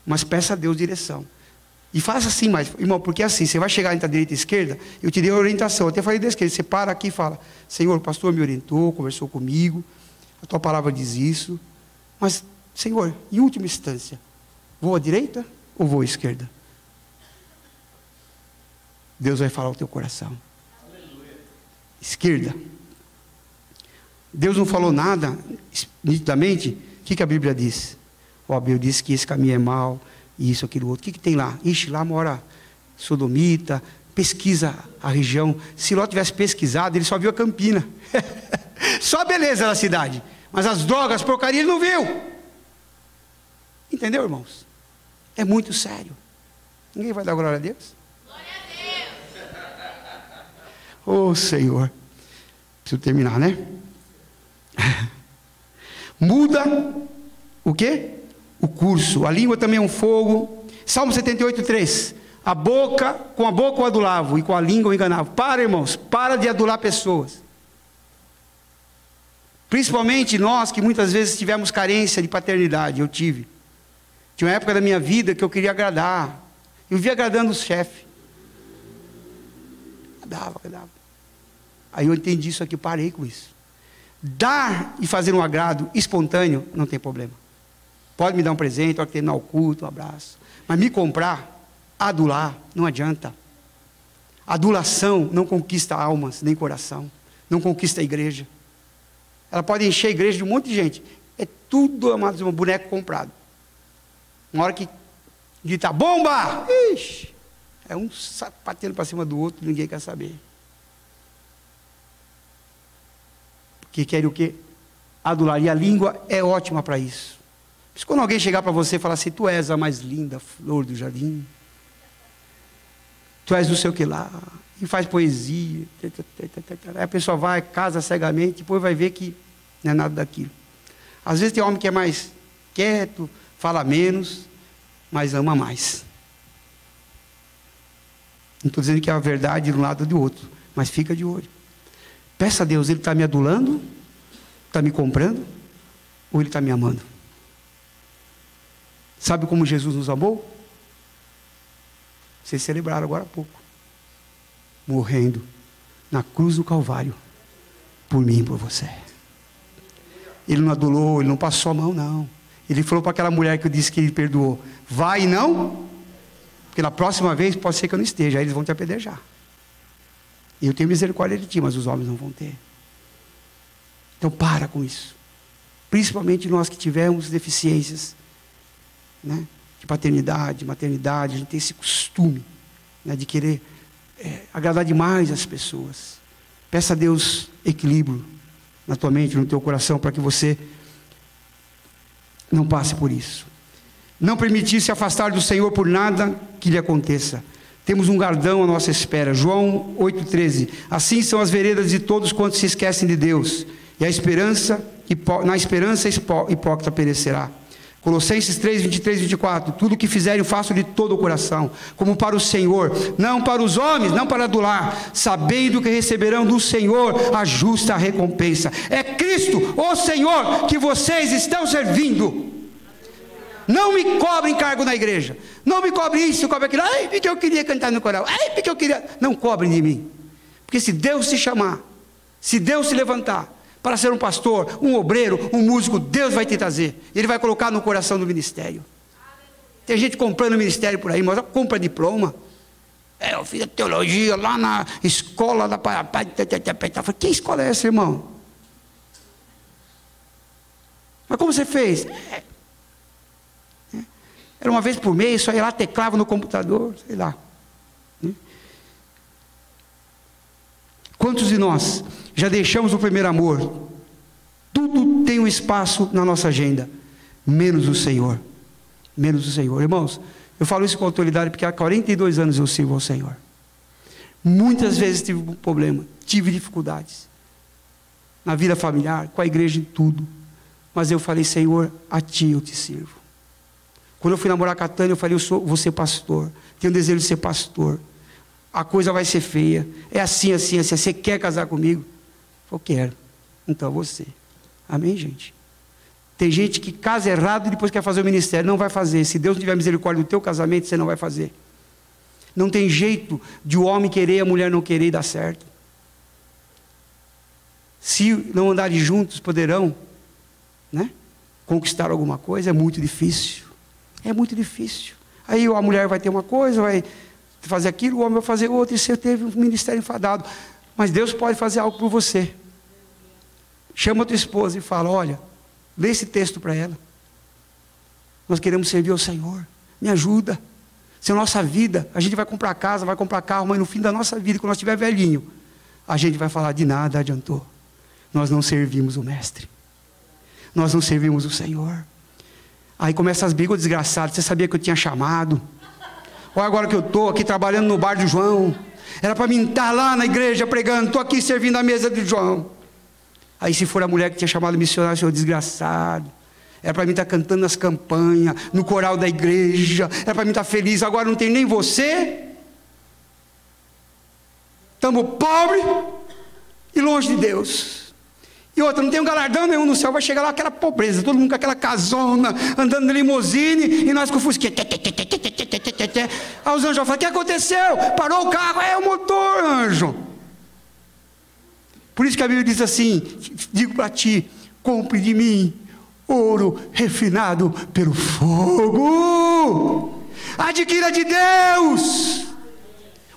Mas peça a Deus direção. E faça assim, mas, irmão, porque assim, você vai chegar entre a direita e a esquerda, eu te dei a orientação, eu até falei da esquerda, você para aqui e fala, Senhor, o pastor me orientou, conversou comigo, a tua palavra diz isso, mas, Senhor, em última instância, vou à direita ou vou à esquerda? Deus vai falar ao teu coração. Esquerda. Deus não falou nada nitidamente. O que a Bíblia diz? A Bíblia diz que esse caminho é mau, isso, aquilo, outro. O que tem lá? Ixi, lá mora sodomita. Pesquisa a região. Se Ló tivesse pesquisado, ele só viu a Campina. Só a beleza da cidade. Mas as drogas, porcaria, ele não viu. Entendeu, irmãos? É muito sério. Ninguém vai dar glória a Deus? Oh, Senhor. Preciso terminar, né? Muda o quê? O curso. A língua também é um fogo. Salmo 78:3. Com a boca eu adulava e com a língua eu enganava. Para, irmãos, para de adular pessoas. Principalmente nós que muitas vezes tivemos carência de paternidade. Eu tive. Tinha uma época da minha vida que eu queria agradar. Eu via agradando os chefes. Agradava. Aí eu entendi isso aqui, parei com isso. Dar e fazer um agrado espontâneo, não tem problema. Pode me dar um presente, pode terminar o culto, um abraço. Mas me comprar, adular, não adianta. Adulação não conquista almas, nem coração. Não conquista a igreja. Ela pode encher a igreja de um monte de gente. É tudo, amados, um boneco comprado. Uma hora que grita bomba, ixi, é um batendo para cima do outro, ninguém quer saber. Porque querem o quê? Adular. E a língua é ótima para isso. Por isso, quando alguém chegar para você e falar assim, tu és a mais linda flor do jardim, tu és não sei o que lá, e faz poesia, aí a pessoa vai, casa cegamente, depois vai ver que não é nada daquilo. Às vezes tem homem que é mais quieto, fala menos, mas ama mais. Não estou dizendo que é a verdade de um lado ou do outro, mas fica de olho. Peça a Deus, Ele está me adulando, está me comprando, ou Ele está me amando? Sabe como Jesus nos amou? Vocês celebraram agora há pouco. Morrendo na cruz do Calvário, por mim e por você. Ele não adulou, Ele não passou a mão, não. Ele falou para aquela mulher que eu disse que Ele perdoou, vai e não, porque na próxima vez pode ser que eu não esteja, aí eles vão te apedrejar. Eu tenho misericórdia de ti, mas os homens não vão ter. Então para com isso. Principalmente nós que tivemos deficiências, né, de paternidade, maternidade, a gente tem esse costume, né, de querer agradar demais as pessoas. Peça a Deus equilíbrio na tua mente, no teu coração, para que você não passe por isso. Não permitir se afastar do Senhor por nada que lhe aconteça. Temos um galardão à nossa espera. João 8,13. Assim são as veredas de todos quantos se esquecem de Deus. E a esperança, na esperança hipócrita perecerá. Colossenses 3, 23 e 24. Tudo o que fizerem, façam de todo o coração, como para o Senhor, não para os homens, não para adular, sabendo que receberão do Senhor a justa recompensa. É Cristo, o Senhor, que vocês estão servindo. Não me cobrem cargo na igreja. Não me cobrem isso, cobrem aquilo. Ai, porque eu queria cantar no coral. Ai, porque eu queria... Não cobrem de mim. Porque se Deus te chamar, se Deus se levantar para ser um pastor, um obreiro, um músico, Deus vai te trazer. Ele vai colocar no coração do ministério. Tem gente comprando ministério por aí, mas compra diploma. Eu fiz a teologia lá na escola da Parapá. Que escola é essa, irmão? Mas como você fez? Era uma vez por mês, só ia lá, teclava no computador, sei lá. Quantos de nós já deixamos o primeiro amor? Tudo tem um espaço na nossa agenda, menos o Senhor. Menos o Senhor. Irmãos, eu falo isso com autoridade porque há 42 anos eu sirvo ao Senhor. Muitas vezes tive um problema, tive dificuldades. Na vida familiar, com a igreja, em tudo. Mas eu falei, Senhor, a Ti eu te sirvo. Quando eu fui namorar com a Tânia, eu falei, vou ser pastor. Tenho desejo de ser pastor. A coisa vai ser feia. É assim, assim, assim. Você quer casar comigo? Eu quero. Então você. Amém, gente? Tem gente que casa errado e depois quer fazer o ministério. Não vai fazer. Se Deus não tiver misericórdia do teu casamento, você não vai fazer. Não tem jeito de o homem querer e a mulher não querer e dar certo. Se não andarem juntos, poderão, né, conquistar alguma coisa. É muito difícil. É muito difícil. Aí a mulher vai ter uma coisa, vai fazer aquilo, o homem vai fazer outra, e você teve um ministério enfadado. Mas Deus pode fazer algo por você. Chama a tua esposa e fala, olha, lê esse texto para ela. Nós queremos servir ao Senhor. Me ajuda. Se a nossa vida, a gente vai comprar casa, vai comprar carro, mas no fim da nossa vida, quando nós estiver velhinho, a gente vai falar, de nada adiantou. Nós não servimos o Mestre. Nós não servimos o Senhor. Aí começam as brigas desgraçadas. Você sabia que eu tinha chamado? Olha agora que eu estou aqui trabalhando no bar do João. Era para mim estar lá na igreja pregando. Estou aqui servindo a mesa do João. Aí se for a mulher que tinha chamado missionário, senhor desgraçado. Era para mim estar cantando nas campanhas, no coral da igreja. Era para mim estar feliz. Agora não tem nem você. Estamos pobres e longe de Deus. E outra, não tem um galardão nenhum no céu. Vai chegar lá aquela pobreza, todo mundo com aquela casona, andando de limusine, e nós com o fusquinha. Aí os anjos falam: o que aconteceu? Parou o carro. É o motor, anjo. Por isso que a Bíblia diz assim: digo para ti, compre de mim ouro refinado pelo fogo. Adquira de Deus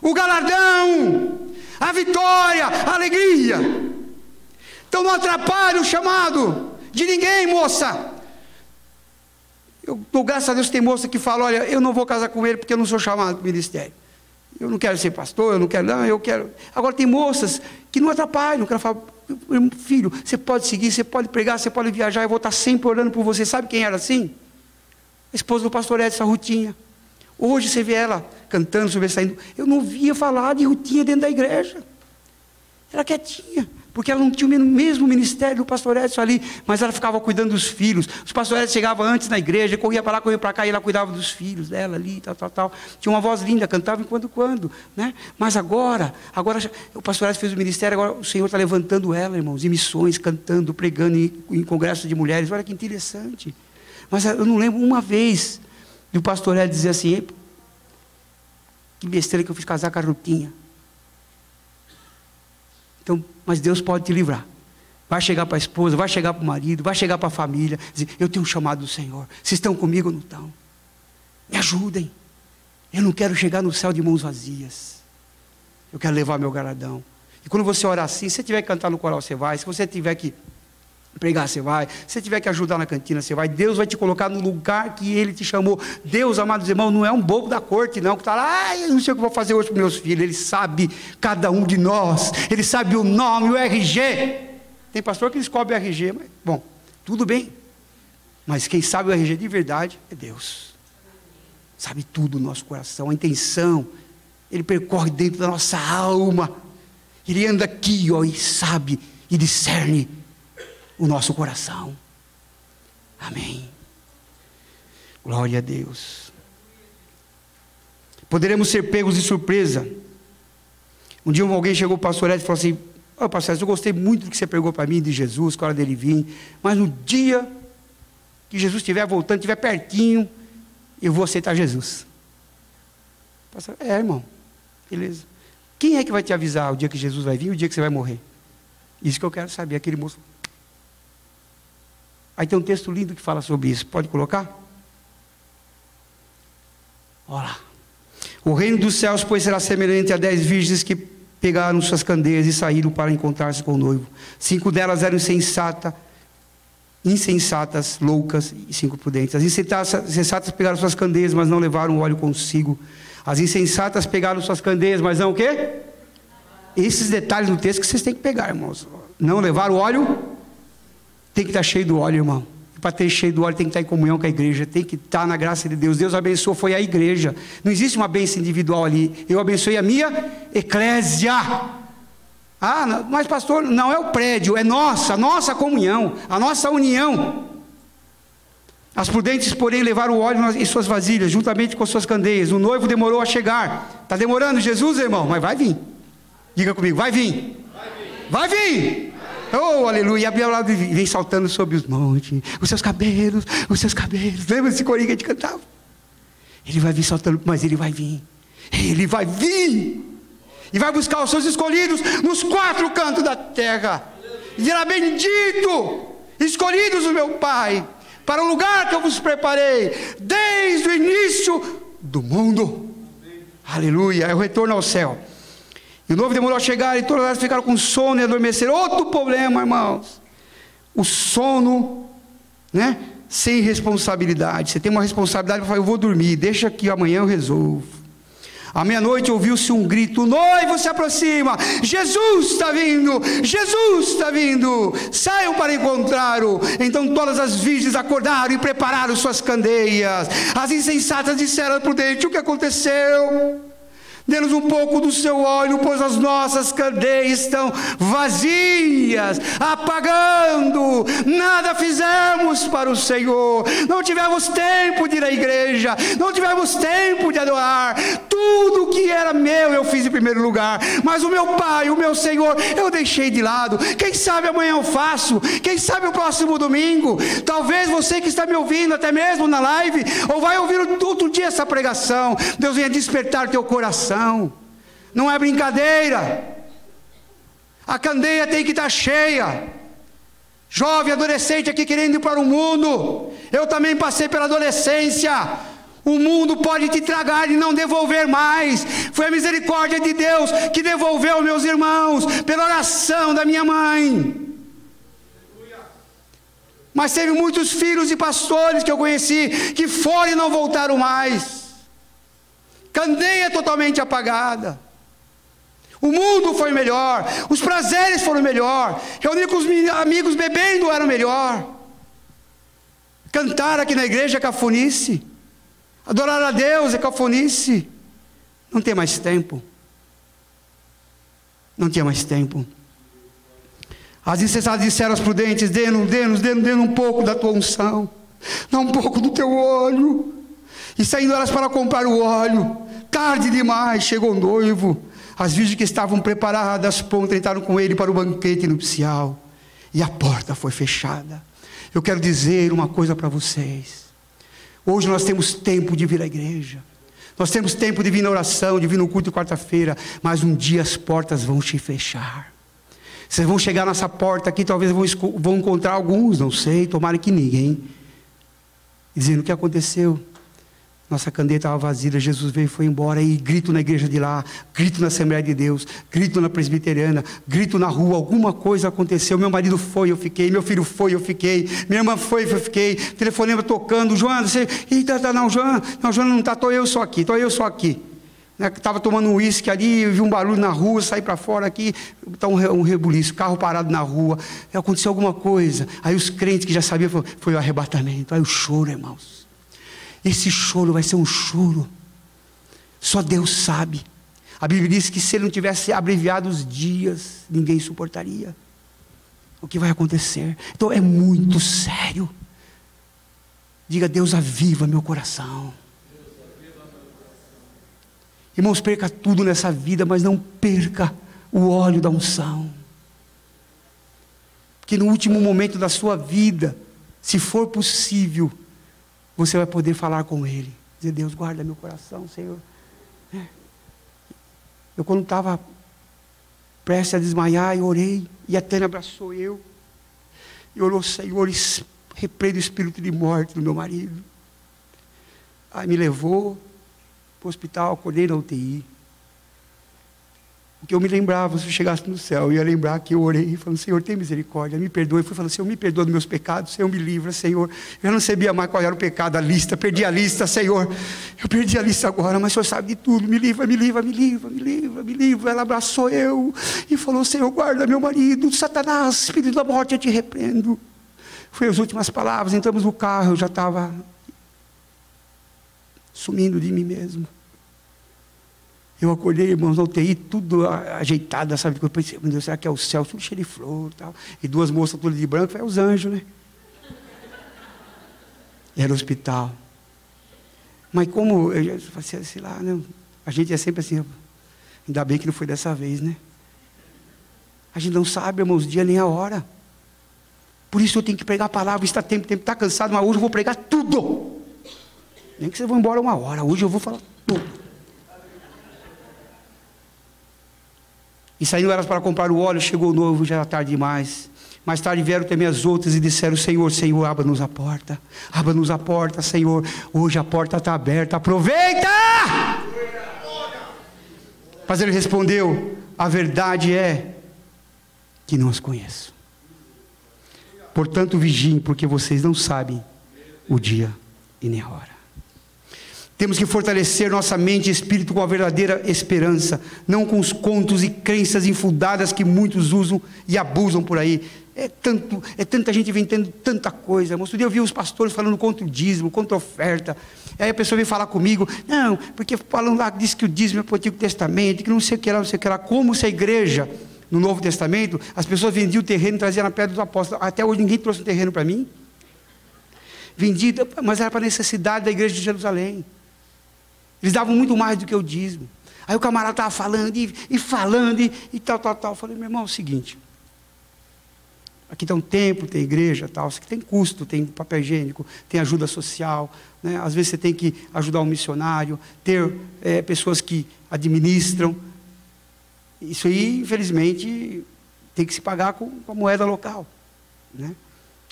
o galardão, a vitória, a alegria. Então não atrapalhe o chamado de ninguém, moça. Eu dou graças a Deus que tem moça que fala: olha, eu não vou casar com ele porque eu não sou chamado para o ministério. Eu não quero ser pastor, eu não quero, não, eu quero. Agora tem moças que não atrapalham, que ela fala: filho, você pode seguir, você pode pregar, você pode viajar, eu vou estar sempre orando por você. Sabe quem era assim? A esposa do pastor Edson, a Rutinha. Hoje você vê ela cantando, sobressaindo. Eu não via falar de Rutinha dentro da igreja. Era quietinha, porque ela não tinha o mesmo ministério do pastor Edson ali, mas ela ficava cuidando dos filhos. Os pastores Edson chegavam antes na igreja, corria para lá, corria para cá, e ela cuidava dos filhos dela ali, tal. Tinha uma voz linda, cantava enquanto quando, né? Mas agora o pastor Edson fez o ministério, agora o Senhor está levantando ela, irmãos, em missões, cantando, pregando em congressos de mulheres. Olha que interessante. Mas eu não lembro uma vez do pastor Edson dizer assim: que besteira que eu fiz casar com a Rutinha. Então, mas Deus pode te livrar. Vai chegar para a esposa, vai chegar para o marido, vai chegar para a família, dizer: eu tenho um chamado do Senhor, vocês estão comigo ou não estão? Me ajudem. Eu não quero chegar no céu de mãos vazias. Eu quero levar meu galardão. E quando você orar assim, se você tiver que cantar no coral, você vai. Se você tiver que pregar, você vai. Se você tiver que ajudar na cantina, você vai. Deus vai te colocar no lugar que Ele te chamou. Deus, amados irmãos, não é um bobo da corte, não, que está lá: eu não sei o que eu vou fazer hoje para meus filhos. Ele sabe cada um de nós. Ele sabe o nome, o RG. Tem pastor que descobre o RG, mas, bom, tudo bem. Mas quem sabe o RG de verdade é Deus. Sabe tudo do nosso coração, a intenção. Ele percorre dentro da nossa alma. Ele anda aqui, ó, e sabe, e discerne o nosso coração. Amém. Glória a Deus. Poderemos ser pegos de surpresa. Um dia alguém chegou para o pastor Edson e falou assim: ó, pastor Edson, eu gostei muito do que você pregou para mim, de Jesus, com a hora dele vir, mas no dia que Jesus estiver voltando, estiver pertinho, eu vou aceitar Jesus. Pastor, irmão, beleza. Quem é que vai te avisar o dia que Jesus vai vir e o dia que você vai morrer? Isso que eu quero saber. Aquele moço. Aí tem um texto lindo que fala sobre isso. Pode colocar? Olha lá. O reino dos céus, pois, será semelhante a 10 virgens que pegaram suas candeias e saíram para encontrar-se com o noivo. 5 delas eram insensatas, loucas, e 5 prudentes. As insensatas pegaram suas candeias, mas não levaram o óleo consigo. As insensatas pegaram suas candeias, mas não o quê? Esses detalhes no texto que vocês têm que pegar, irmãos. Não levaram o óleo. Tem que estar cheio do óleo, irmão. Para ter cheio do óleo tem que estar em comunhão com a igreja. Tem que estar na graça de Deus. Deus abençoou, foi a igreja. Não existe uma bênção individual ali. Eu abençoei a minha eclésia. Ah, não, mas pastor, não é o prédio, é a nossa comunhão, a nossa união. As prudentes, porém, levaram o óleo em suas vasilhas, juntamente com suas candeias. O noivo demorou a chegar. Está demorando, Jesus, irmão? Mas vai vir. Diga comigo, vai vir. Vai vir. Oh, aleluia. E a Bíblia vem saltando sobre os montes. Os seus cabelos. Lembra desse corinho que a gente cantava? Ele vai vir saltando, mas ele vai vir. Ele vai vir. E vai buscar os seus escolhidos nos 4 cantos da terra. E dirá: bendito, escolhidos do meu Pai, para o lugar que eu vos preparei desde o início do mundo. Aleluia. É o retorno ao céu. E o noivo demorou a chegar, e todas elas ficaram com sono e adormeceram. Outro problema, irmãos. O sono, né? Sem responsabilidade. Você tem uma responsabilidade para falar: eu vou dormir, deixa que amanhã eu resolvo. À meia-noite ouviu-se um grito: o noivo se aproxima, Jesus está vindo, Jesus está vindo, saiam para encontrá-lo. Então todas as virgens acordaram e prepararam suas candeias. As insensatas disseram ao prudente: o que aconteceu? Dê-nos um pouco do seu óleo, pois as nossas candeias estão vazias, apagando. Nada fizemos para o Senhor. Não tivemos tempo de ir à igreja. Não tivemos tempo de adorar. Tudo que era meu eu fiz em primeiro lugar. Mas o meu Pai, o meu Senhor, eu deixei de lado. Quem sabe amanhã eu faço. Quem sabe o próximo domingo. Talvez você que está me ouvindo, até mesmo na live, ou vai ouvir outro dia essa pregação, Deus venha despertar teu coração. Não é brincadeira. A candeia tem que estar cheia. Jovem, adolescente aqui querendo ir para o mundo. Eu também passei pela adolescência. O mundo pode te tragar e não devolver mais. Foi a misericórdia de Deus que devolveu meus irmãos, pela oração da minha mãe. Mas teve muitos filhos de pastores que eu conheci, que foram e não voltaram mais. Candeia totalmente apagada. O mundo foi melhor, os prazeres foram melhor, reunir com os amigos bebendo era melhor. Cantar aqui na igreja é cafonice. Adorar a Deus é cafonice. Não tem mais tempo. Não tinha mais tempo. As insensatas disseram aos prudentes: dê-nos um pouco da tua unção, dá um pouco do teu óleo. E saindo elas para comprar o óleo, tarde demais, chegou o noivo. As virgens que estavam preparadas, prontas, entraram com ele para o banquete nupcial. E a porta foi fechada. Eu quero dizer uma coisa para vocês. Hoje nós temos tempo de vir à igreja. Nós temos tempo de vir na oração, de vir no culto de quarta-feira. Mas um dia as portas vão se fechar. Vocês vão chegar nessa porta aqui, talvez vão encontrar alguns, não sei, tomara que ninguém, dizendo: o que aconteceu? Nossa candeia estava vazia, Jesus veio e foi embora. E grito na igreja de lá, grito na Assembleia de Deus, grito na Presbiteriana, grito na rua, alguma coisa aconteceu. Meu marido foi, eu fiquei. Meu filho foi, eu fiquei. Minha irmã foi, eu fiquei. Telefonema tocando: Joana, você... Não, Joana não está, estou eu só aqui. Estava tomando um uísque ali, vi um barulho na rua, saí para fora aqui, está um rebuliço, carro parado na rua, aconteceu alguma coisa. Aí os crentes que já sabiam, foi o arrebatamento. Aí o choro, irmãos. Esse choro vai ser um choro, só Deus sabe. A Bíblia diz que se ele não tivesse abreviado os dias, ninguém suportaria o que vai acontecer. Então é muito sério. Diga: Deus, aviva meu coração. Irmãos, perca tudo nessa vida, mas não perca o óleo da unção. Porque no último momento da sua vida, se for possível, você vai poder falar com Ele. Dizer: Deus, guarda meu coração, Senhor. Eu quando estava prestes a desmaiar, eu orei. E a Tânia abraçou eu. E orou: Senhor, repreenda o espírito de morte do meu marido. Aí me levou para o hospital, acordei na UTI. O que eu me lembrava, se eu chegasse no céu, eu ia lembrar que eu orei, falando: Senhor, tem misericórdia, me perdoe. Eu fui falando: Senhor, me perdoa dos meus pecados, Senhor, me livra, Senhor. Eu não sabia mais qual era o pecado, a lista, perdi a lista, Senhor. Eu perdi a lista agora, mas o Senhor sabe de tudo, me livra. Ela abraçou eu e falou: Senhor, guarda meu marido, Satanás, espírito da morte, eu te repreendo. Foi as últimas palavras. Entramos no carro, eu já estava sumindo de mim mesmo. Eu acordei, irmãos, na UTI, tudo ajeitado, sabe? Eu pensei: meu Deus, será que é o céu? Tudo cheio de flor e tal. E duas moças todas de branco, foi os anjos, né? Era o hospital. Mas como, eu falei, sei lá, né? A gente é sempre assim, ainda bem que não foi dessa vez, né? A gente não sabe, irmãos, o dia nem a hora. Por isso eu tenho que pregar a palavra. Está tempo, está cansado, mas hoje eu vou pregar tudo. Nem que vocês vão embora 1 hora, hoje eu vou falar tudo. E saindo elas para comprar o óleo, chegou o noivo, já era tarde demais. Mais tarde vieram também as outras e disseram: Senhor, Senhor, abra-nos a porta, Senhor, hoje a porta está aberta, aproveita! Mas ele respondeu: a verdade é que não as conheço. Portanto vigiem, porque vocês não sabem o dia e nem a hora. Temos que fortalecer nossa mente e espírito com a verdadeira esperança, não com os contos e crenças infundadas que muitos usam e abusam por aí. É tanta gente inventando tanta coisa. Outro dia eu vi uns pastores falando contra o dízimo, contra a oferta. Aí a pessoa veio falar comigo, não, porque falando lá, diz que o dízimo é para o Antigo Testamento, que não sei o que lá, não sei o que lá. Como se a igreja, no Novo Testamento, as pessoas vendiam o terreno e traziam na pedra dos apóstolos. Até hoje ninguém trouxe um terreno para mim. Vendido, mas era para a necessidade da igreja de Jerusalém. Eles davam muito mais do que o dízimo. Aí o camarada estava falando e falando e tal. Eu falei, meu irmão, é o seguinte, aqui tem um templo, tem igreja, tal, isso aqui tem custo, tem papel higiênico, tem ajuda social, né? Às vezes você tem que ajudar um missionário, ter pessoas que administram. Isso aí, infelizmente, tem que se pagar com a moeda local, né?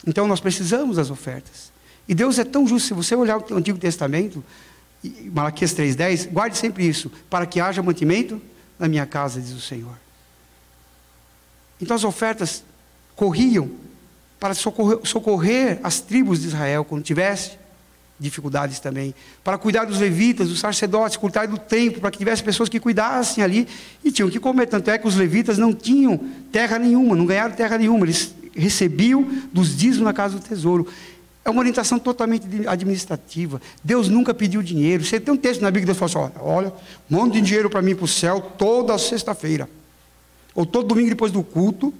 Então nós precisamos das ofertas. E Deus é tão justo, se você olhar o Antigo Testamento, Malaquias 3,10, guarde sempre isso, para que haja mantimento na minha casa, diz o Senhor. Então as ofertas corriam para socorrer as tribos de Israel quando tivesse dificuldades também, para cuidar dos levitas, dos sacerdotes, cuidar do templo, para que tivesse pessoas que cuidassem ali e tinham que comer. Tanto é que os levitas não tinham terra nenhuma, não ganharam terra nenhuma, eles recebiam dos dízimos na casa do tesouro. É uma orientação totalmente administrativa. Deus nunca pediu dinheiro. Você tem um texto na Bíblia que Deus fala assim, olha, manda dinheiro para mim para o céu toda sexta-feira, ou todo domingo depois do culto,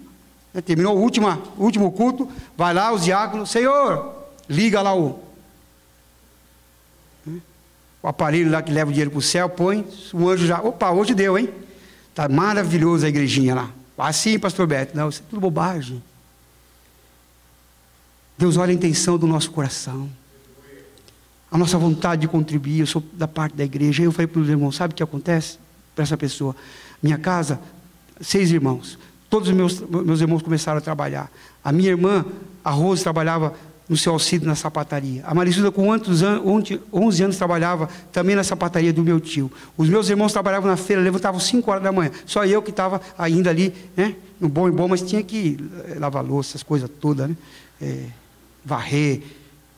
né? Terminou o último culto, vai lá os diáconos, Senhor, liga lá o aparelho lá que leva o dinheiro para o céu, põe, o anjo já, opa, hoje deu, hein? Está maravilhoso a igrejinha lá. Assim, pastor Beto, não, isso é tudo bobagem. Deus olha a intenção do nosso coração, a nossa vontade de contribuir. Eu sou da parte da igreja. Aí eu falei para os irmãos, sabe o que acontece para essa pessoa? Minha casa, 6 irmãos, todos os meus irmãos começaram a trabalhar. A minha irmã, a Rose, trabalhava no seu auxílio na sapataria. A Marisilda, com 11 anos, trabalhava também na sapataria do meu tio. Os meus irmãos trabalhavam na feira, levantavam 5 horas da manhã. Só eu que estava ainda ali, né? No bom e bom, mas tinha que lavar louça, essas coisas todas, né? Varrer,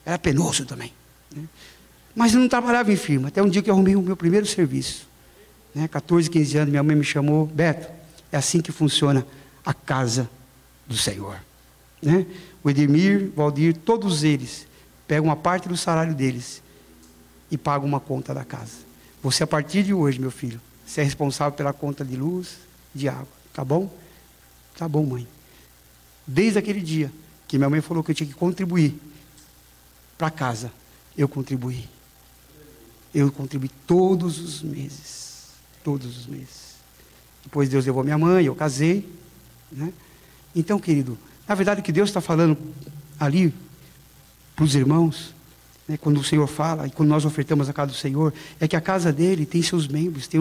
era penoso também, né? Mas eu não trabalhava em firma, até um dia que eu arrumei o meu primeiro serviço, né? 14, 15 anos, minha mãe me chamou, Beto, é assim que funciona a casa do Senhor, né? O Edemir, Valdir, todos eles pegam uma parte do salário deles e pagam uma conta da casa. Você, a partir de hoje, meu filho, você é responsável pela conta de luz, de água, tá bom? Tá bom, mãe. Desde aquele dia que minha mãe falou que eu tinha que contribuir para casa, eu contribuí. Eu contribuí todos os meses. Todos os meses. Depois Deus levou minha mãe, eu casei, né? Então, querido, na verdade o que Deus está falando ali para os irmãos, né, quando o Senhor fala, e quando nós ofertamos a casa do Senhor, é que a casa dele tem seus membros, tem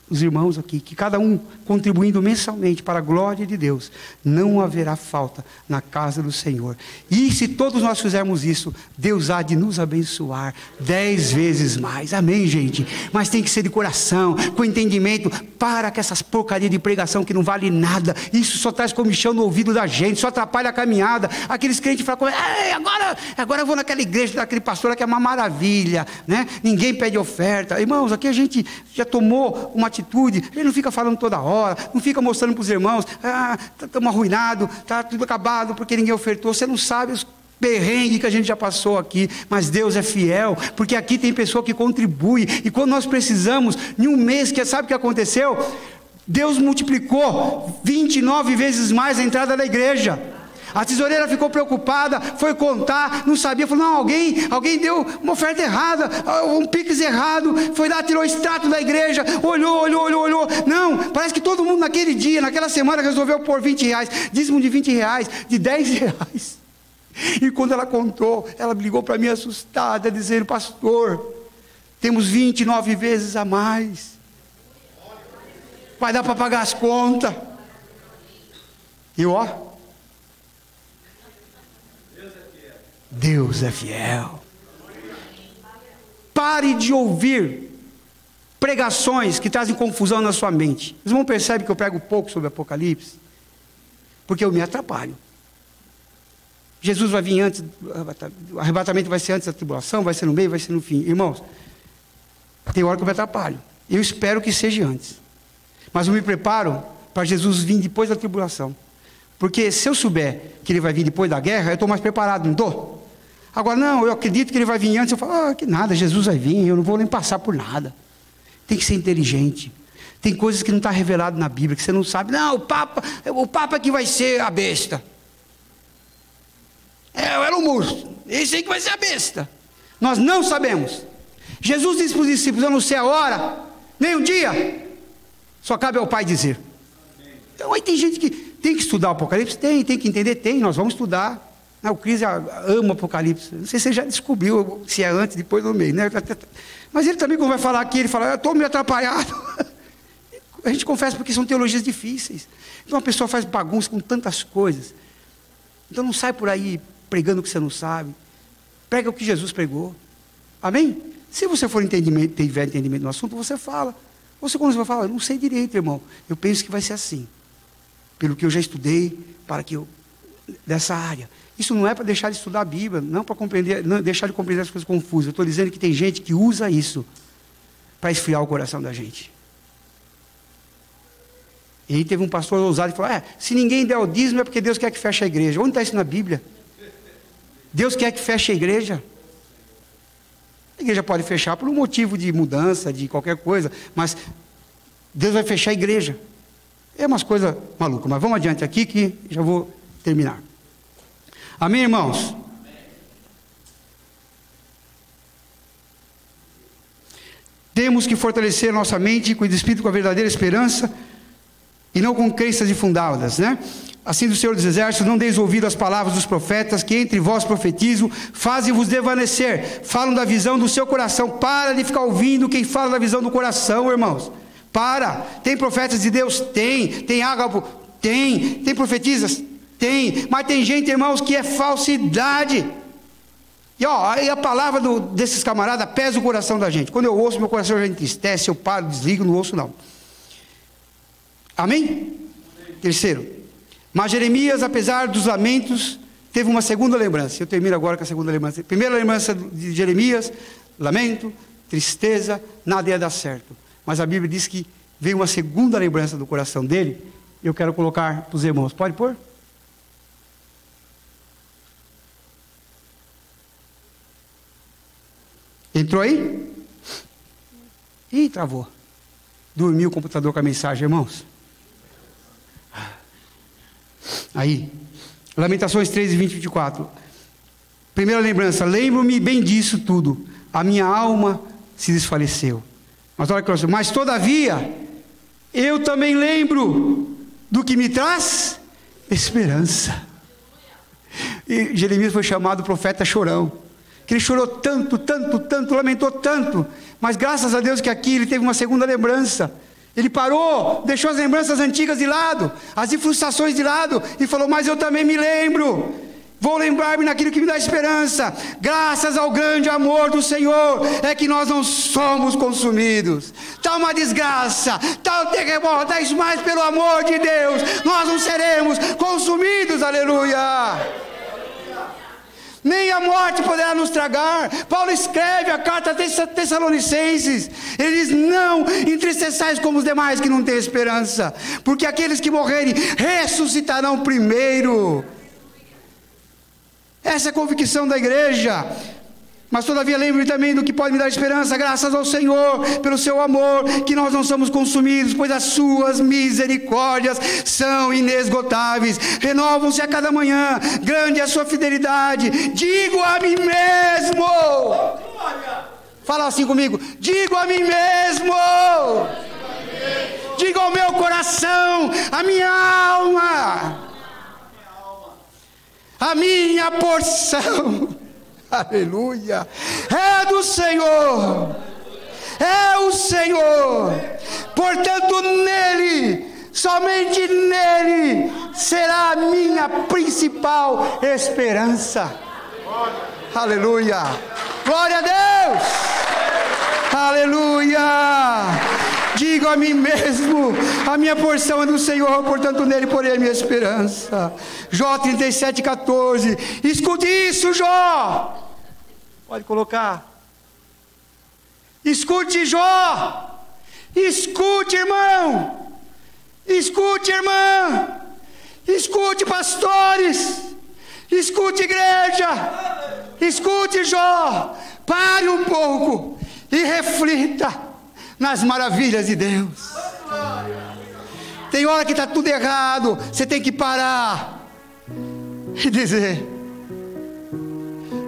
os irmãos aqui, que cada um contribuindo mensalmente para a glória de Deus, não haverá falta na casa do Senhor. E se todos nós fizermos isso, Deus há de nos abençoar 10 vezes mais. Amém, gente? Mas tem que ser de coração, com entendimento. Para com essas porcarias de pregação que não vale nada. Isso só traz comichão no ouvido da gente, só atrapalha a caminhada. Aqueles crentes falam, agora eu vou naquela igreja daquele pastor que é uma maravilha, né? Ninguém pede oferta. Irmãos, aqui a gente já tomou uma atitude, ele não fica falando toda hora, não fica mostrando para os irmãos, estamos arruinados, está tudo acabado porque ninguém ofertou. Você não sabe os perrengue que a gente já passou aqui, mas Deus é fiel, porque aqui tem pessoa que contribui, e quando nós precisamos, em um mês, sabe o que aconteceu? Deus multiplicou 29 vezes mais a entrada da igreja. A tesoureira ficou preocupada, foi contar, não sabia, falou, não, alguém deu uma oferta errada, um pix errado, foi lá, tirou o extrato da igreja, olhou, não, parece que todo mundo naquele dia, naquela semana resolveu pôr R$20, dízimo de R$20, de R$10, e quando ela contou, ela ligou para mim assustada, dizendo, pastor, temos 29 vezes a mais, vai dar para pagar as contas, e ó, Deus é fiel. Pare de ouvir pregações que trazem confusão na sua mente. Vocês vão perceber que eu prego pouco sobre Apocalipse, porque eu me atrapalho. Jesus vai vir antes, o arrebatamento vai ser antes da tribulação, vai ser no meio, vai ser no fim. Irmãos, Tem hora que eu me atrapalho. Eu espero que seja antes. Mas eu me preparo para Jesus vir depois da tribulação. Porque se eu souber que ele vai vir depois da guerra, eu estou mais preparado, não estou? Agora, não, eu acredito que ele vai vir antes. Eu falo, que nada, Jesus vai vir, eu não vou nem passar por nada. Tem que ser inteligente. Tem coisas que não está revelado na Bíblia, que você não sabe. Não, o Papa que vai ser a besta. Era o Musto. Esse aí que vai ser a besta. Nós não sabemos. Jesus disse para os discípulos, eu não sei a hora, nem um dia. Só cabe ao Pai dizer. Então aí tem gente que tem que estudar o Apocalipse. Tem que entender, nós vamos estudar. O Cris ama o Apocalipse. Não sei se você já descobriu se é antes, depois ou no meio, né? Mas ele também, quando vai falar aqui, ele fala, eu estou meio atrapalhado. A gente confessa porque são teologias difíceis. Então a pessoa faz bagunça com tantas coisas. Então não sai por aí pregando o que você não sabe. Prega o que Jesus pregou. Amém? Se você tiver entendimento no assunto, você fala. Você quando você vai falar, eu não sei direito, irmão. Eu penso que vai ser assim. Pelo que eu já estudei, dessa área. Isso não é para deixar de estudar a Bíblia, não para compreender, não deixar de compreender as coisas confusas. Eu estou dizendo que tem gente que usa isso para esfriar o coração da gente. E aí teve um pastor ousado e falou, se ninguém der o dízimo é porque Deus quer que feche a igreja. Onde está isso na Bíblia? Deus quer que feche a igreja. A igreja pode fechar por um motivo de mudança, de qualquer coisa, mas Deus vai fechar a igreja. É umas coisas malucas, mas vamos adiante aqui que já vou terminar. Amém, irmãos? Temos que fortalecer nossa mente com o Espírito, com a verdadeira esperança, e não com crenças infundadas, né? Assim do Senhor dos Exércitos, não deis ouvido às palavras dos profetas, que entre vós profetizam, fazem-vos desvanecer, falam da visão do seu coração. Para de ficar ouvindo quem fala da visão do coração, irmãos. Para. Tem profetas de Deus? Tem Ágabo? Tem profetisas? Tem. Mas tem gente, irmãos, que é falsidade. E a palavra desses camaradas pesa o coração da gente. Quando eu ouço, meu coração já entristece, eu paro, desligo, não ouço não. Amém? Terceiro. Mas Jeremias, apesar dos lamentos, teve uma segunda lembrança. Eu termino agora com a segunda lembrança. Primeira lembrança de Jeremias, lamento, tristeza, nada ia dar certo. Mas a Bíblia diz que veio uma segunda lembrança do coração dele. Eu quero colocar para os irmãos. Pode pôr? Entrou aí? Ih, travou. Dormiu o computador com a mensagem, irmãos. Aí, Lamentações 3, 20 e 24. Primeira lembrança, lembro-me bem disso tudo. A minha alma se desfaleceu. Mas olha que mas todavia, eu também lembro do que me traz esperança. E Jeremias foi chamado profeta chorão. Que ele chorou tanto, lamentou tanto. Mas graças a Deus que aqui ele teve uma segunda lembrança. Ele parou, deixou as lembranças antigas de lado, as frustrações de lado, e falou, mas eu também me lembro, vou lembrar-me naquilo que me dá esperança, graças ao grande amor do Senhor, é que nós não somos consumidos. Está uma desgraça, está um terremoto, mas pelo amor de Deus, nós não seremos consumidos, aleluia. Nem a morte poderá nos tragar. Paulo escreve a carta a Tessalonicenses. Ele diz, não entristeçais como os demais que não têm esperança, porque aqueles que morrerem ressuscitarão primeiro. Essa é a convicção da igreja. Mas todavia lembre também do que pode me dar esperança, graças ao Senhor, pelo seu amor, que nós não somos consumidos, pois as suas misericórdias são inesgotáveis, renovam-se a cada manhã, grande é a sua fidelidade. Digo a mim mesmo, fala assim comigo, digo a mim mesmo, digo ao meu coração, a minha alma, a minha porção, aleluia, é do Senhor, é o Senhor, portanto nele, somente nele, será a minha principal esperança, aleluia, glória a Deus, aleluia. Digo a mim mesmo, a minha porção é do Senhor, portanto nele porei a minha esperança. Jó 37, 14. Escute isso, Jó. Pode colocar. Escute, Jó. Escute, irmão. Escute, irmã. Escute, pastores. Escute, igreja. Escute, Jó. Pare um pouco e reflita nas maravilhas de Deus. Tem hora que está tudo errado. Você tem que parar e dizer: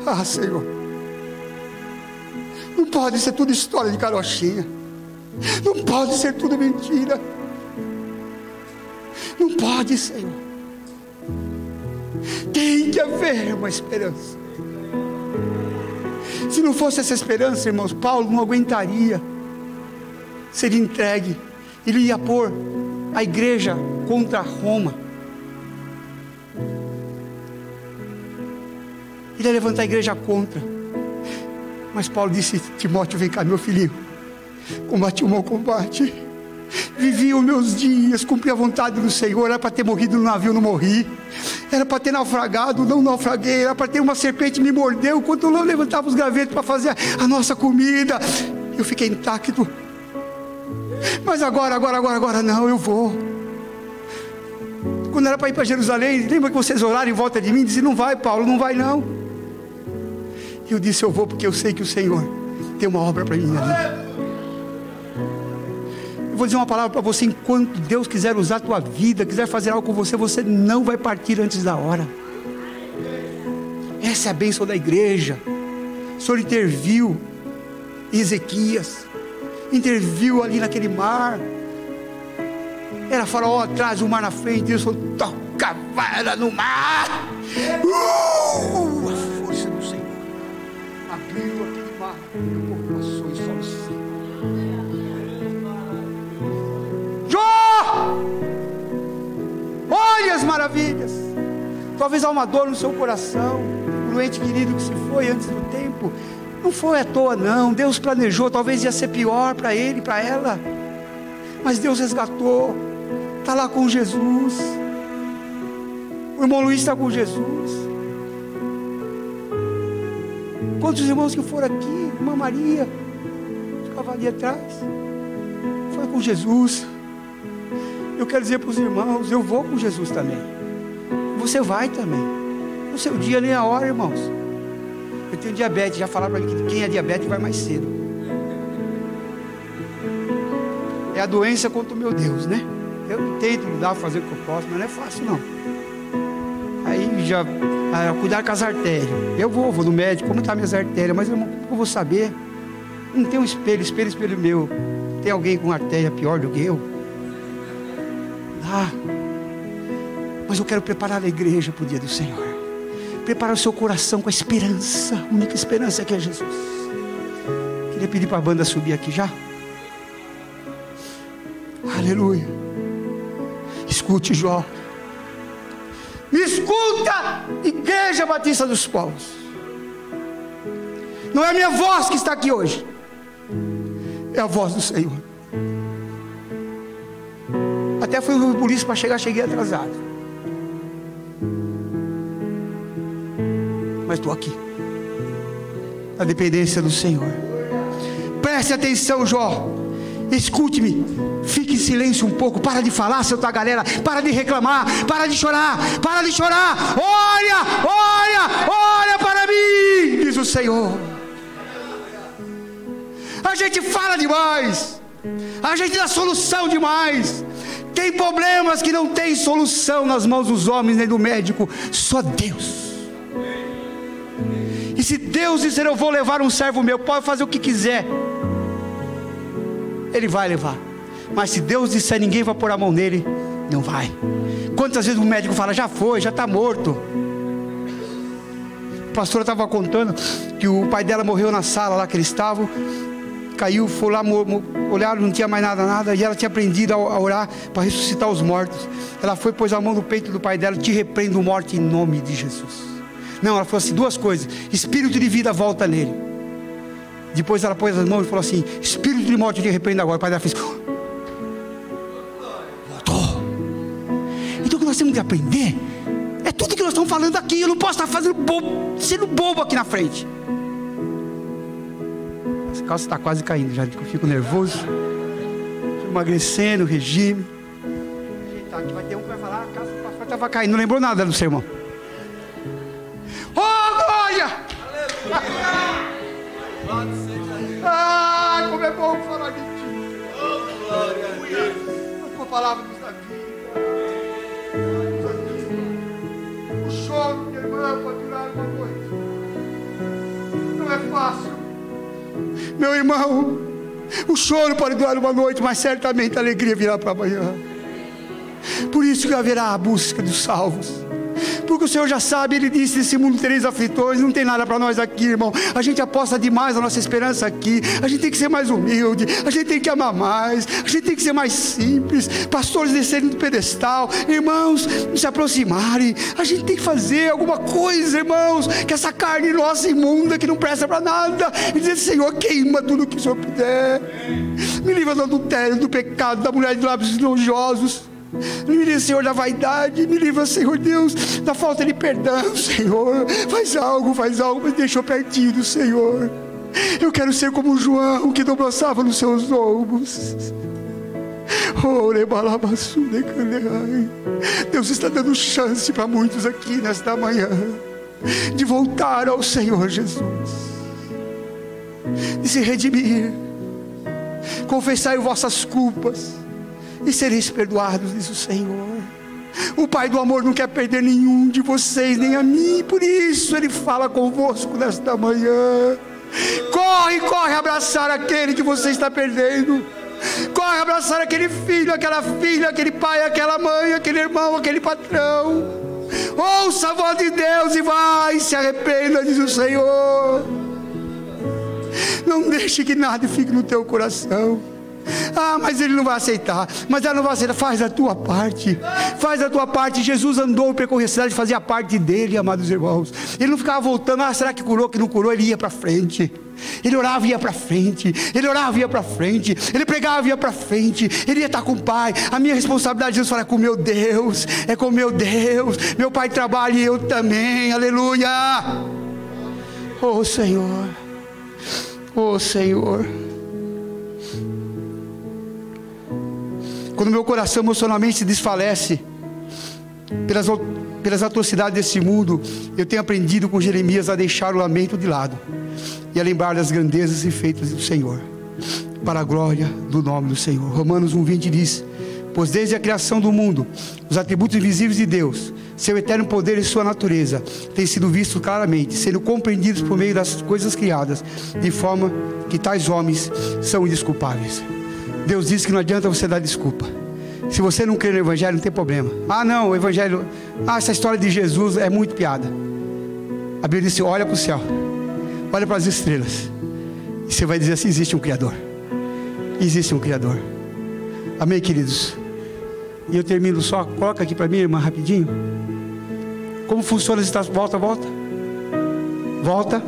ah, Senhor, não pode ser tudo história de carochinha. Não pode ser tudo mentira. Não pode, Senhor. Tem que haver uma esperança. Se não fosse essa esperança, irmãos, Paulo não aguentaria ser entregue. Ele ia pôr a igreja contra Roma. Ele ia levantar a igreja contra. Mas Paulo disse: Timóteo, vem cá, meu filhinho. Combati o mau combate. Vivi os meus dias, cumpri a vontade do Senhor. Era para ter morrido no navio, não morri. Era para ter naufragado, não naufraguei. Era para ter uma serpente me mordeu enquanto eu não levantava os gravetos para fazer a nossa comida. Eu fiquei intacto. Mas agora não, eu vou. Quando era para ir para Jerusalém, lembra que vocês oraram em volta de mim? Disse: não vai, Paulo, não vai não. E eu disse: eu vou porque eu sei que o Senhor tem uma obra para mim ali. Vou dizer uma palavra para você: enquanto Deus quiser usar a tua vida, quiser fazer algo com você, você não vai partir antes da hora. Essa é a bênção da igreja. O Senhor interviu em Ezequias, interviu ali naquele mar. Era Faraó atrás, o mar na frente. Ele falou: toca a vara no mar. A força do Senhor abriu aquele mar e o povo passou em solo seco. Jó, olha as maravilhas. Talvez há uma dor no seu coração, um ente querido que se foi antes do tempo. Não foi à toa não, Deus planejou. Talvez ia ser pior para ele, para ela, mas Deus resgatou. Está lá com Jesus. O irmão Luiz está com Jesus. Quantos irmãos que foram aqui? Irmã Maria ficava ali atrás, foi com Jesus. Eu quero dizer para os irmãos: eu vou com Jesus também. Você vai também. No seu dia nem a hora, irmãos. Eu tenho diabetes. Já falaram para mim que quem é diabético vai mais cedo. É a doença contra o meu Deus, né? Eu tento mudar, fazer o que eu posso, mas não é fácil não. Aí já cuidar com as artérias. Eu vou no médico, como está minhas artérias? Mas eu vou saber. Não tem um espelho meu. Tem alguém com artéria pior do que eu? Mas eu quero preparar a igreja para o dia do Senhor. Preparar o seu coração com a esperança. A única esperança que é Jesus. Queria pedir para a banda subir aqui já. Aleluia. Escute, Jó. Me escuta, Igreja Batista dos Povos. Não é a minha voz que está aqui hoje, é a voz do Senhor. Até fui no polícia para chegar, cheguei atrasado, mas estou aqui, na dependência do Senhor. Preste atenção, Jó. Escute-me, fique em silêncio um pouco. Para de falar, seu tagarela. Para de reclamar, para de chorar. Para de chorar. Olha para mim, diz o Senhor. A gente fala demais, a gente dá solução demais. Tem problemas que não tem solução nas mãos dos homens nem do médico, só Deus. E se Deus disser: eu vou levar um servo meu, pode fazer o que quiser, Ele vai levar. Mas se Deus disser: ninguém vai pôr a mão nele, não vai. Quantas vezes o médico fala: já foi, já está morto. A pastora estava contando que o pai dela morreu na sala lá que eles estavam. Caiu, foi lá, olharam, não tinha mais nada. E ela tinha aprendido a orar para ressuscitar os mortos. Ela foi, pôs a mão no peito do pai dela: te repreendo, morte, em nome de Jesus. Não, ela falou assim, duas coisas: espírito de vida, volta nele. Depois ela pôs as mãos e falou assim: espírito de morte, eu te repreendo agora. O pai dela fez: voltou. Então o que nós temos que aprender é tudo que nós estamos falando aqui. Eu não posso estar fazendo sendo bobo aqui na frente. calça está quase caindo já, eu fico nervoso. Estou emagrecendo, regime. Aqui vai ter um que vai falar, a calça do pastor estava caindo. Não lembrou nada do sermão. Oh, glória! Ah, como é bom falar de ti. Oh, glória a Deus. A tua palavra nos dá vida. O choro, minha irmã, pode durar uma noite. Não é fácil. Meu irmão, o choro pode durar uma noite, mas certamente a alegria virá para amanhã. Por isso que haverá a busca dos salvos. Porque o Senhor já sabe, Ele disse: nesse mundo tereis aflições. Não tem nada para nós aqui, irmão. A gente aposta demais a nossa esperança aqui. A gente tem que ser mais humilde. A gente tem que amar mais. A gente tem que ser mais simples. Pastores descerem do pedestal, irmãos se aproximarem. A gente tem que fazer alguma coisa, irmãos, que essa carne nossa imunda, que não presta para nada, e dizer: Senhor, queima tudo que o Senhor puder. Me livra do adultério, do pecado, da mulher de lábios nojosos. Me livra, Senhor, da vaidade. Me livra, Senhor Deus, da falta de perdão, Senhor. Faz algo, me deixou pertinho do Senhor. Eu quero ser como João, que dobroçava nos seus ombros. Deus está dando chance para muitos aqui nesta manhã de voltar ao Senhor Jesus, de se redimir, confessai vossas culpas e sereis perdoados, diz o Senhor. O Pai do amor não quer perder nenhum de vocês, nem a mim. Por isso Ele fala convosco nesta manhã. Corre abraçar aquele que você está perdendo. Corre abraçar aquele filho, aquela filha, aquele pai, aquela mãe, aquele irmão, aquele patrão. Ouça a voz de Deus e vai, se arrependa, diz o Senhor. Não deixe que nada fique no teu coração. Ah, mas ele não vai aceitar. Mas ela não vai aceitar. Faz a tua parte. Faz a tua parte. Jesus andou, percorreu a cidade, fazia parte dele, amados irmãos. Ele não ficava voltando. Ah, será que curou, que não curou? Ele ia para frente. Ele orava e ia para frente. Ele orava e ia para frente. Ele pregava e ia para frente. Ele ia estar com o Pai. A minha responsabilidade, Jesus fala, é com meu Deus. É com meu Deus. Meu Pai trabalha e eu também. Aleluia. Oh Senhor. Oh Senhor. Quando meu coração emocionalmente se desfalece pelas atrocidades desse mundo, eu tenho aprendido com Jeremias a deixar o lamento de lado e a lembrar das grandezas e feitos do Senhor, para a glória do nome do Senhor. Romanos 1:20 diz: pois desde a criação do mundo, os atributos invisíveis de Deus, seu eterno poder e sua natureza, têm sido vistos claramente, sendo compreendidos por meio das coisas criadas, de forma que tais homens são indesculpáveis. Deus disse que não adianta você dar desculpa. Se você não crê no Evangelho, não tem problema. Ah não, o Evangelho, essa história de Jesus é muito piada. A Bíblia disse: olha para o céu, olha para as estrelas, e você vai dizer assim: existe um Criador. Existe um Criador. Amém, queridos? E eu termino só, coloca aqui para mim, irmã, rapidinho. Como funciona as estações? Volta.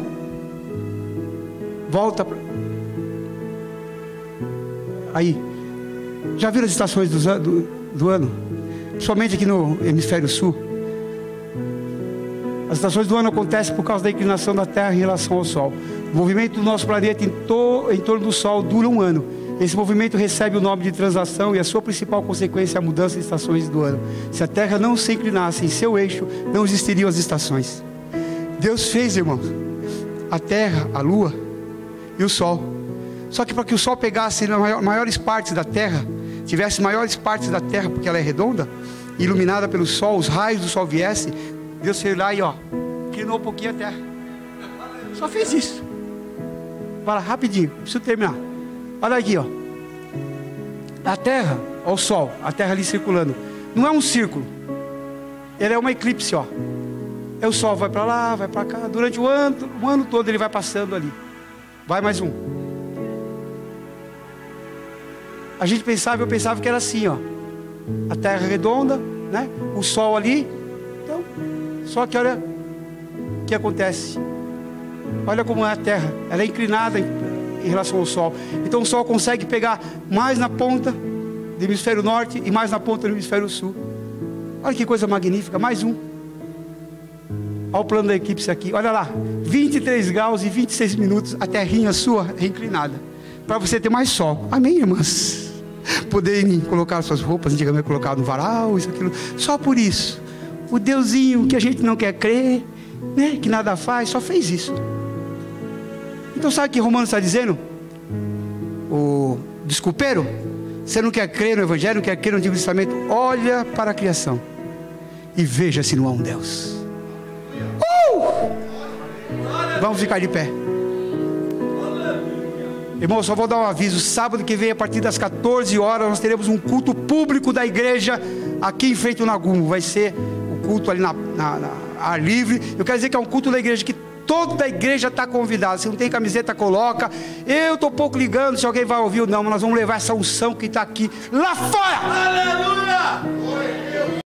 Aí, já viram as estações do ano? Principalmente aqui no hemisfério sul. As estações do ano acontecem por causa da inclinação da Terra em relação ao Sol. O movimento do nosso planeta em torno do Sol dura um ano. Esse movimento recebe o nome de translação e a sua principal consequência é a mudança de estações do ano. Se a Terra não se inclinasse em seu eixo, não existiriam as estações. Deus fez, irmãos, a Terra, a Lua e o Sol. Só que para que o Sol pegasse maiores partes da Terra, tivesse maiores partes da Terra, porque ela é redonda, iluminada pelo Sol, os raios do Sol viessem, Deus fez lá e inclinou um pouquinho a Terra. Só fez isso. Fala rapidinho, preciso terminar. Olha aqui, a Terra, o Sol, a Terra ali circulando, não é um círculo, ele é uma eclipse, É o Sol, vai para lá, vai para cá, durante o ano todo ele vai passando ali. Vai mais um. Eu pensava que era assim, a Terra redonda, né? O Sol ali. Então, só que olha o que acontece. Olha como é a Terra, ela é inclinada em relação ao Sol. Então o Sol consegue pegar mais na ponta do hemisfério norte e mais na ponta do hemisfério sul. Olha que coisa magnífica, mais um. Olha o plano da equipe, isso aqui. Olha lá, 23 graus e 26 minutos, a terrinha sua é inclinada, para você ter mais sol. Amém, irmãs? Poderem colocar suas roupas, antigamente colocar no varal, isso, aquilo. Só por isso. O Deusinho que a gente não quer crer, né, que nada faz, só fez isso. Então sabe o que Romanos está dizendo? O desculpeiro, você não quer crer no Evangelho, não quer crer no Antigo Testamento, olha para a criação e veja se não há um Deus. Vamos ficar de pé. Irmão, só vou dar um aviso. Sábado que vem, a partir das 14 horas, nós teremos um culto público da igreja aqui em Feito Nagumo. Vai ser o culto ali na ar livre. Eu quero dizer que é um culto da igreja que toda a igreja está convidada. Se não tem camiseta, coloca. Eu estou pouco ligando se alguém vai ouvir ou não, mas nós vamos levar essa unção que está aqui lá fora. Aleluia!